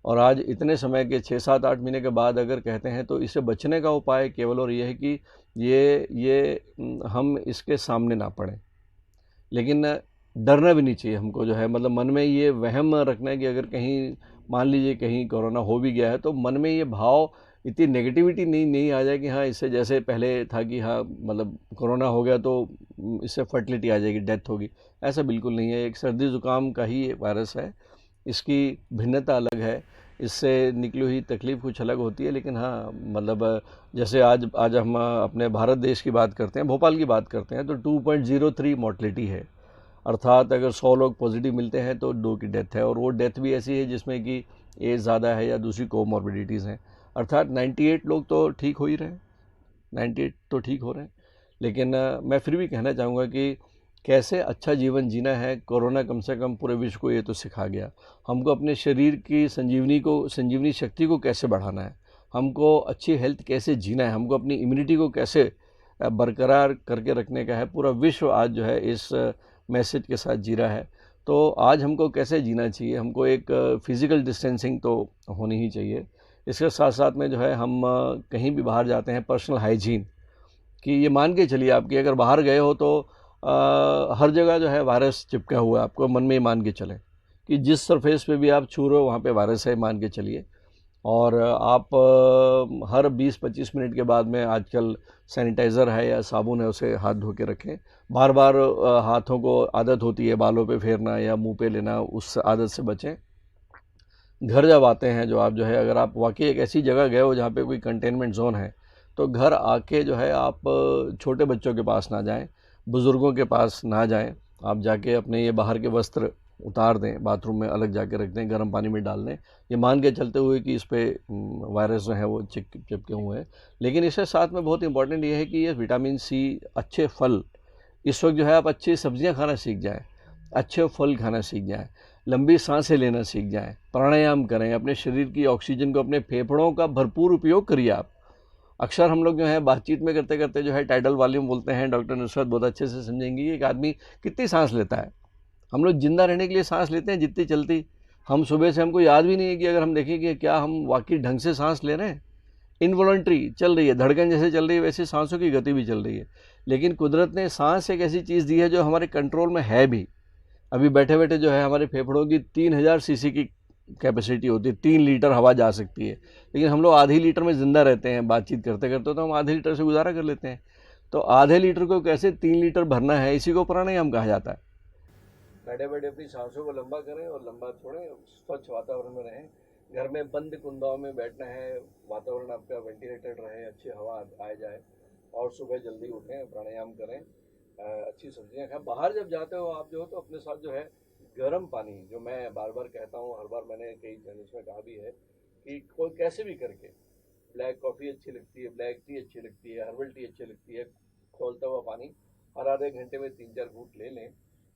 Speaker 3: और आज इतने समय के 6-7-8 महीने के बाद अगर कहते हैं, तो इससे बचने का उपाय केवल और ये है कि हम इसके सामने ना पड़ें। लेकिन डरना भी नहीं चाहिए हमको, जो है मतलब मन में ये वहम रखना है कि अगर कहीं मान लीजिए कहीं कोरोना हो भी गया है, तो मन में ये भाव, इतनी नेगेटिविटी नहीं आ जाए कि हाँ, इससे जैसे पहले था कि हाँ मतलब कोरोना हो गया तो इससे फर्टिलिटी आ जाएगी, डेथ होगी। ऐसा बिल्कुल नहीं है। एक सर्दी ज़ुकाम का ही वायरस है, इसकी भिन्नता अलग है, इससे निकली हुई तकलीफ़ कुछ अलग होती है। लेकिन हाँ मतलब जैसे आज हम अपने भारत देश की बात करते हैं, भोपाल की बात करते हैं, तो 2.03 मोर्टलिटी है, अर्थात अगर 100 लोग पॉजिटिव मिलते हैं तो 2 की डेथ है। और वो डेथ भी ऐसी है जिसमें कि एज ज़्यादा है या दूसरी कोमॉर्बिडिटीज़ हैं, अर्थात 98 लोग तो ठीक हो ही रहे हैं, 98 तो ठीक हो रहे हैं। लेकिन मैं फिर भी कहना चाहूँगा कि कैसे अच्छा जीवन जीना है, कोरोना कम से कम पूरे विश्व को ये तो सिखा गया। हमको अपने शरीर की संजीवनी शक्ति को कैसे बढ़ाना है, हमको अच्छी हेल्थ कैसे जीना है, हमको अपनी इम्यूनिटी को कैसे बरकरार करके रखने का है। पूरा विश्व आज जो है इस मैसेज के साथ जी रहा है। तो आज हमको कैसे जीना चाहिए, हमको एक फिज़िकल डिस्टेंसिंग तो होनी ही चाहिए। इसके साथ साथ में जो है हम कहीं भी बाहर जाते हैं, पर्सनल हाइजीन कि ये मान के चलिए आप कि अगर बाहर गए हो तो हर जगह जो है वायरस चिपका हुआ है, आपको मन में ही मान के चलें कि जिस सरफेस पे भी आप छू रहे हो वहाँ पे वायरस है, मान के चलिए। और आप हर 20-25 मिनट के बाद में आजकल सैनिटाइज़र है या साबुन है, उसे हाथ धो के रखें। बार बार हाथों को आदत होती है बालों पे फेरना या मुंह पे लेना, उस आदत से बचें। घर जब आते हैं जो आप जो है, अगर आप वाकई एक ऐसी जगह गए हो जहाँ पे कोई कंटेनमेंट जोन है, तो घर आके जो है आप छोटे बच्चों के पास ना जाएं, बुज़ुर्गों के पास ना जाएं। आप जाके अपने ये बाहर के वस्त्र उतार दें, बाथरूम में अलग जाके रख दें, गर्म पानी में डाल दें, ये मान के चलते हुए कि इस पर वायरस जो है वो चिपके हुए हैं। लेकिन इसके साथ में बहुत इंपॉर्टेंट ये है कि ये विटामिन सी, अच्छे फल, इस वक्त जो है आप अच्छी सब्जियां खाना सीख जाएं, अच्छे फल खाना सीख जाएं, लंबी सांसें लेना सीख जाएं, प्राणायाम करें, अपने शरीर की ऑक्सीजन को, अपने फेफड़ों का भरपूर उपयोग करिए आप। अक्सर हम लोग जो है बातचीत में करते करते जो है टाइडल वॉल्यूम बोलते हैं, डॉक्टर नुसरत बहुत अच्छे से समझेंगे कि एक आदमी कितनी सांस लेता है। हम लोग जिंदा रहने के लिए सांस लेते हैं जितनी चलती, हम सुबह से हमको याद भी नहीं है कि अगर हम देखें कि क्या हम वाकई ढंग से सांस ले रहे हैं। इनवॉलंटरी चल रही है, धड़कन जैसे चल रही है वैसे सांसों की गति भी चल रही है। लेकिन कुदरत ने सांस एक ऐसी चीज़ दी है जो हमारे कंट्रोल में है भी। अभी बैठे बैठे जो है हमारे फेफड़ों की 3000 सीसी की कैपेसिटी होती है, 3 लीटर हवा जा सकती है। लेकिन हम लोग आधी लीटर में ज़िंदा रहते हैं, बातचीत करते करते, तो हम आधे लीटर से गुजारा कर लेते हैं। तो आधे लीटर को कैसे 3 लीटर भरना है, इसी को प्राणायाम कहा जाता है। बैठे बैठे अपनी सांसों को लंबा करें और लंबा छोड़ें, स्वच्छ वातावरण में रहें। घर में बंद कुंडाओं में बैठना है, वातावरण आपका वेंटिलेटेड रहे, अच्छी हवा आ जाए, और सुबह जल्दी उठें, प्राणायाम करें, अच्छी सब्जियां खाएं। बाहर जब जाते हो आप जो हो, तो अपने साथ जो है गर्म पानी, जो मैं बार बार कहता हूँ, हर बार मैंने कई चैनल्स में कहा भी है कि कोई कैसे भी करके, ब्लैक कॉफ़ी अच्छी लगती है, ब्लैक टी अच्छी लगती है, हर्बल टी अच्छी लगती है, खौलता हुआ पानी हर आधे घंटे में 3-4 घूंट ले लें,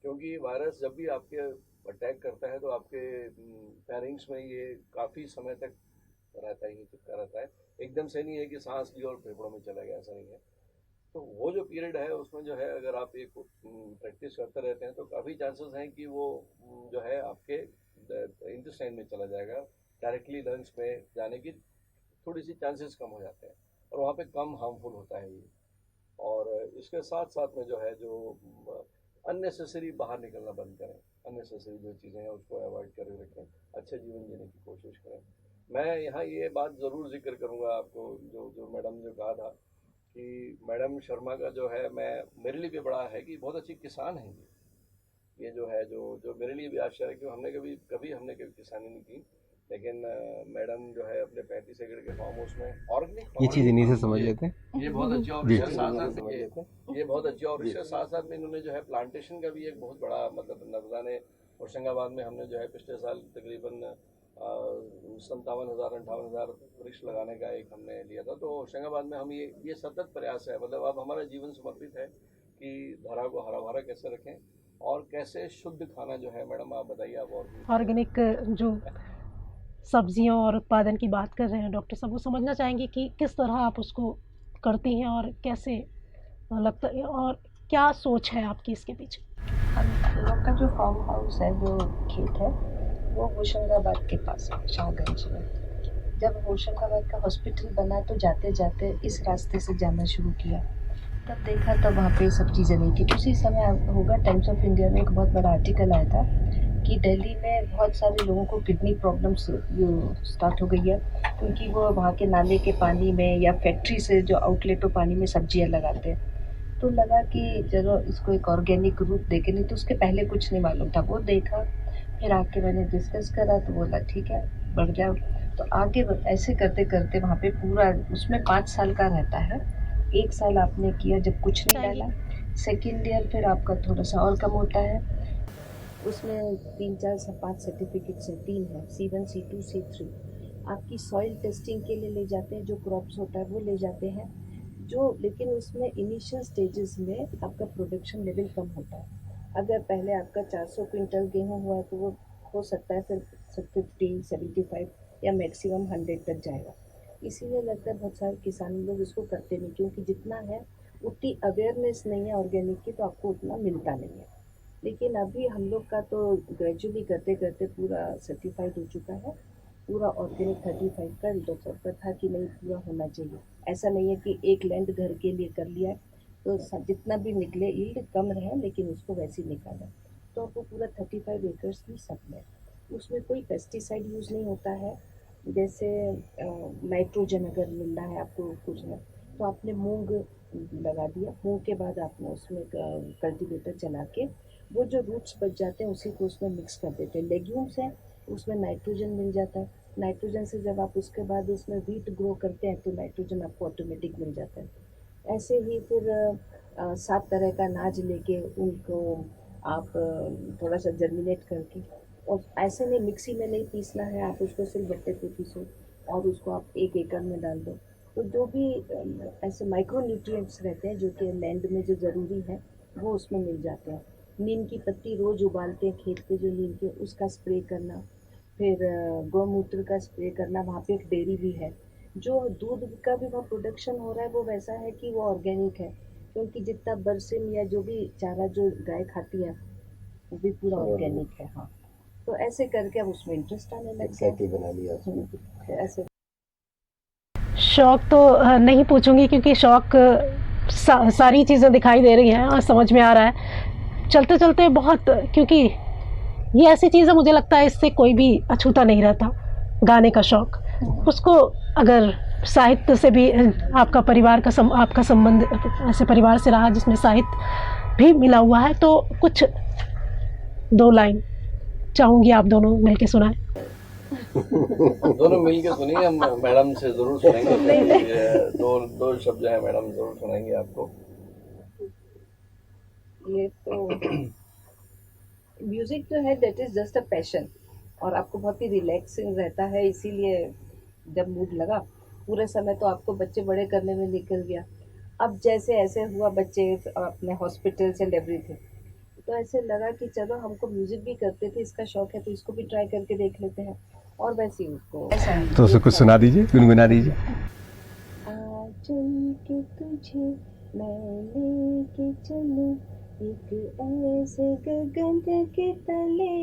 Speaker 3: क्योंकि वायरस जब भी आपके अटैक करता है तो आपके फेरिंग्स में ये काफ़ी समय तक रहता ही चिपका रहता है, एकदम से नहीं है कि सांस ली और फेफड़ों में चला गया, ऐसा नहीं है। तो वो जो पीरियड है उसमें जो है अगर आप एक प्रैक्टिस करते रहते हैं तो काफ़ी चांसेस हैं कि वो जो है आपके इंटेस्टाइन में चला जाएगा, डायरेक्टली लंग्स में जाने की थोड़ी सी चांसेस कम हो जाते हैं और वहाँ पे कम हार्मफुल होता है ये। और इसके साथ साथ में जो है जो अननेसेसरी बाहर निकलना बंद करें, अननेसेसरी जो चीज़ें हैं उसको अवॉइड कर रखें, अच्छे जीवन जीने की कोशिश करें। मैं यहाँ ये बात ज़रूर जिक्र करूँगा आपको, जो जो मैडम ने जो कहा था कि मैडम शर्मा का जो है, मैं मेरे लिए भी बड़ा है कि बहुत अच्छी किसान है ये जो है जो जो मेरे लिए भी आश्चर्य है कि हमने कभी हमने कभी किसानी नहीं की, लेकिन मैडम जो है अपने 35 एकड़ के फार्म हाउस में ऑर्गेनिक
Speaker 1: ये चीज़ इन्हीं से समझ लेते हैं।
Speaker 3: ये बहुत अच्छी और इसके साथ साथ ये बहुत अच्छी और इसके साथ साथ में इन्होंने जो है प्लांटेशन का भी एक बहुत बड़ा मतलब नर्मदा ने होशंगाबाद में हमने जो है पिछले साल तकरीबन 57,000-58,000 वृक्ष लगाने का एक हमने लिया था। तो होशंगाबाद में हम ये सतत प्रयास है, मतलब अब हमारा जीवन समर्पित है कि धरा को हरा भरा कैसे रखें और कैसे शुद्ध खाना जो है। मैडम आप बताइए, आप और
Speaker 2: ऑर्गेनिक जो सब्जियों और उत्पादन की बात कर रहे हैं डॉक्टर साहब, वो समझना चाहेंगे कि किस तरह आप उसको करती हैं और कैसे लगता है और क्या सोच है आपकी इसके पीछे?
Speaker 5: हम लोग का जो फार्म हाउस है, जो खेत है, वो होशंगाबाद के पास है, शाहगंज में। जब होशंगाबाद का हॉस्पिटल बना तो जाते जाते इस रास्ते से जाना शुरू किया, तब देखा तब वहाँ पे सब चीज़ें नहीं थी। उसी समय होगा टाइम्स ऑफ इंडिया में एक बहुत बड़ा आर्टिकल आया था कि दिल्ली में बहुत सारे लोगों को किडनी प्रॉब्लम्स स्टार्ट हो गई है, क्योंकि वो वहाँ के नाले के पानी में या फैक्ट्री से जो आउटलेटो पानी में सब्जियाँ लगाते हैं। तो लगा कि चलो इसको एक ऑर्गेनिक रूप देके, नहीं तो उसके पहले कुछ नहीं मालूम था। वो देखा, फिर आके मैंने डिस्कस करा तो बोला ठीक है बढ़ जाओ। तो आगे ऐसे करते करते वहाँ पे पूरा उसमें 5 साल का रहता है। 1 साल आपने किया जब कुछ नहीं डाला, सेकेंड ईयर फिर आपका थोड़ा सा और कम होता है। उसमें 3-4-5 सर्टिफिकेट्स हैं, 3 है, C1 C2 C3। आपकी सॉइल टेस्टिंग के लिए ले जाते हैं, जो क्रॉप्स होता है वो ले जाते हैं जो, लेकिन उसमें इनिशियल स्टेजेस में आपका प्रोडक्शन लेवल कम होता है। अगर पहले आपका 400 क्विंटल गेहूँ हुआ है तो वो हो सकता है फिर 50, 75 या मैक्सिमम 100 तक जाएगा। इसीलिए लगता है बहुत सारे किसान लोग इसको करते नहीं, क्योंकि जितना है उतनी अवेयरनेस नहीं है ऑर्गेनिक की, तो आपको उतना मिलता नहीं है। लेकिन अभी हम लोग का तो ग्रेजुअली करते करते पूरा सर्टिफाइड हो चुका है, पूरा ऑर्गेनिक 35 का डॉक्टर का था कि नहीं पूरा होना चाहिए। ऐसा नहीं है कि एक लैंड घर के लिए कर लिया तो जितना भी निकले यील्ड कम रहे लेकिन उसको वैसे ही निकाला। तो आपको पूरा 35 एकर्स में सब में उसमें कोई पेस्टिसाइड यूज़ नहीं होता है। जैसे नाइट्रोजन अगर मिल रहा है आपको कुछ है तो आपने मूंग लगा दिया, मूंग के बाद आपने उसमें कल्टीवेटर चला के वो जो रूट्स बच जाते हैं उसी को उसमें मिक्स कर देते हैं। लेग्यूम्स हैं उसमें नाइट्रोजन मिल जाता है, नाइट्रोजन से जब आप उसके बाद उसमें वीट ग्रो करते हैं तो नाइट्रोजन आपको ऑटोमेटिक मिल जाता है। ऐसे ही फिर 7 तरह का अनाज लेके उनको आप थोड़ा सा जर्मिनेट करके, और ऐसे नहीं मिक्सी में नहीं पीसना है, आप उसको सिर्फ बट्टे पे पीसो और उसको आप 1 एकड़ में डाल दो। तो जो भी ऐसे माइक्रो न्यूट्रिएंट्स रहते हैं जो कि लैंड में जो ज़रूरी है वो उसमें मिल जाते हैं। नीम की पत्ती रोज़ उबालते हैं खेत पे जो नीम के, उसका स्प्रे करना, फिर गौमूत्र का स्प्रे करना। वहाँ पे एक डेयरी भी है, जो दूध का भी वहाँ प्रोडक्शन हो रहा है वो वैसा है कि वो ऑर्गेनिक है, क्योंकि जितना बरसिम या जो भी चारा जो गाय खाती है वो भी पूरा ऑर्गेनिक है। हाँ, तो ऐसे करके अब उसमें इंटरेस्ट आने लग गया,
Speaker 1: बना लिया
Speaker 5: ऐसे।
Speaker 2: शौक तो नहीं पूछूंगी क्योंकि शौक सारी चीज़ें दिखाई दे रही हैं और समझ में आ रहा है चलते चलते बहुत, क्योंकि ये ऐसी चीज़ है मुझे लगता है इससे कोई भी अछूता नहीं रहता। गाने का शौक, उसको अगर साहित्य से भी आपका परिवार का आपका संबंध ऐसे परिवार से रहा जिसमें साहित्य भी मिला हुआ है, तो कुछ 2 लाइन चाहूँगी आप दोनों मिलके सुनाएं।
Speaker 3: दोनों मिलके सुनिए, हम मैडम से जरूर सुनेंगे। दो शब्द है मैडम जरूर सुनाएंगे आपको।
Speaker 5: ये तो म्यूजिक जो है that is just a passion, और आपको बहुत ही रिलैक्सिंग रहता है। इसीलिए जब मूड लगा पूरे समय तो आपको बच्चे बड़े करने में निकल गया, अब जैसे ऐसे हुआ बच्चे अपने हॉस्पिटल्स एंड एवरीथिंग, तो ऐसे लगा कि चलो हमको म्यूजिक भी करते थे, इसका शौक है तो इसको भी ट्राई करके देख लेते हैं। और वैसे ही उसको
Speaker 1: तो उसे कुछ सुना दीजिए, गुनगुना दीजिए।
Speaker 5: आ चल के तुझे मैं लेके चलूं एक ऐसे गगन के तले,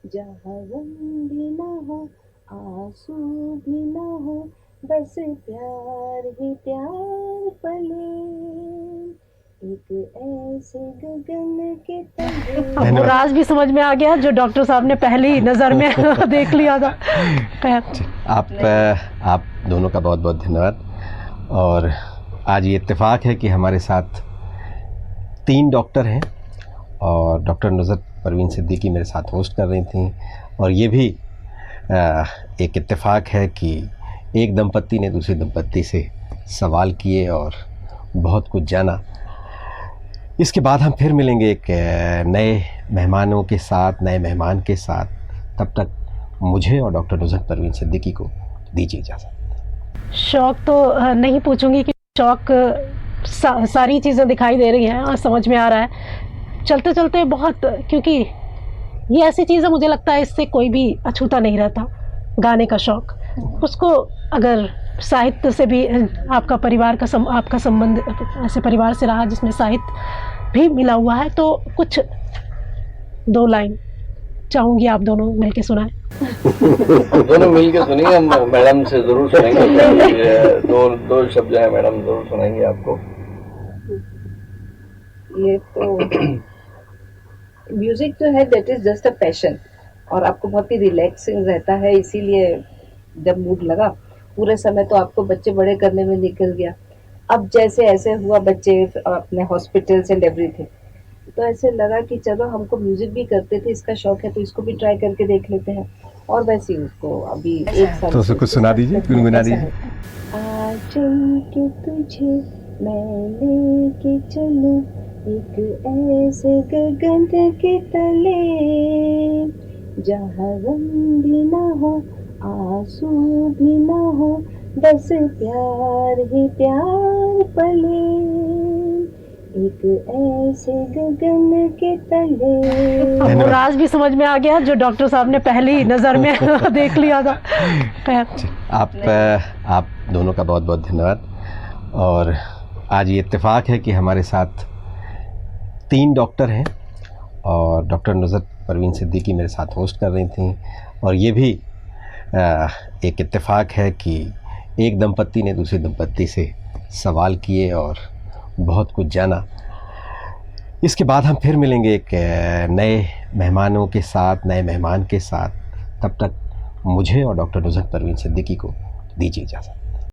Speaker 5: जहाँ गम भी ना हो आंसू भी ना हो, बस प्यार ही प्यार पले, एक ऐसे गगन के तले।
Speaker 2: अब वो राज भी समझ में आ गया जो डॉक्टर साहब ने पहली नज़र में देख लिया था। खैर,
Speaker 1: आप दोनों का बहुत बहुत धन्यवाद। और आज ये इत्तेफाक है कि हमारे साथ 3 डॉक्टर हैं और डॉक्टर नुज़रत परवीन सिद्दीकी मेरे साथ होस्ट कर रही थी। और ये भी एक इत्तेफाक है कि एक दंपत्ति ने दूसरी दंपत्ति से सवाल किए और बहुत कुछ जाना। इसके बाद हम फिर मिलेंगे एक नए मेहमानों के साथ, नए मेहमान के साथ। तब तक मुझे और डॉक्टर नुज़रत परवीन सिद्दीकी को दीजिए इजाज़त।
Speaker 2: शौक तो नहीं पूछूंगी कि शौक सारी चीज़ें दिखाई दे रही हैं और समझ में आ रहा है चलते चलते बहुत, क्योंकि ये ऐसी चीज़ है मुझे लगता है इससे कोई भी अछूता नहीं रहता। गाने का शौक, उसको अगर साहित्य से भी आपका परिवार का आपका संबंध ऐसे परिवार से रहा जिसमें साहित्य भी मिला हुआ है, तो कुछ 2 लाइन चाहूँगी आप दोनों मिलके सुनाएं।
Speaker 3: दोनों मिलके सुनिए, हम मैडम से जरूर सुनेंगे। दो शब्द है मैडम जरूर सुनाएंगे आपको।
Speaker 5: ये तो म्यूजिक जो है that is just a passion, और आपको बहुत ही रिलैक्सिंग रहता है, इसीलिए जब मूड लगा पूरे समय तो आपको बच्चे बड़े करने में निकल गया। अब जैसे ऐसे हुआ बच्चे अपने हॉस्पिटल्स एंड एवरीथिंग, तो ऐसे लगा कि चलो हमको म्यूजिक भी करते थे, इसका शौक है तो इसको भी ट्राई करके देख लेते हैं। और वैसे ही उसको अभी 1 साल
Speaker 1: तो उसे कुछ सुना दीजिए, गुनगुना दीजिए।
Speaker 5: आ चल के तुझे मैं लेके चलूं एक ऐसे गगन के तले, जहाँ गम भी ना हो आंसू भी ना हो, बस प्यार ही प्यार पले, एक ऐसे गगन के तले।
Speaker 2: वो राज भी समझ में आ गया जो डॉक्टर साहब ने पहली नज़र में देख लिया था। खैर,
Speaker 1: आप दोनों का बहुत बहुत धन्यवाद। और आज ये इत्तेफाक है कि हमारे साथ 3 डॉक्टर हैं और डॉक्टर नुज़रत परवीन सिद्दीकी मेरे साथ होस्ट कर रही थी। और ये भी एक इत्तेफाक है कि एक दंपत्ति ने दूसरी दंपत्ति से सवाल किए और बहुत कुछ जाना। इसके बाद हम फिर मिलेंगे एक नए मेहमानों के साथ, नए मेहमान के साथ। तब तक मुझे और डॉक्टर नुज़रत परवीन सिद्दीकी को दीजिए इजाज़त।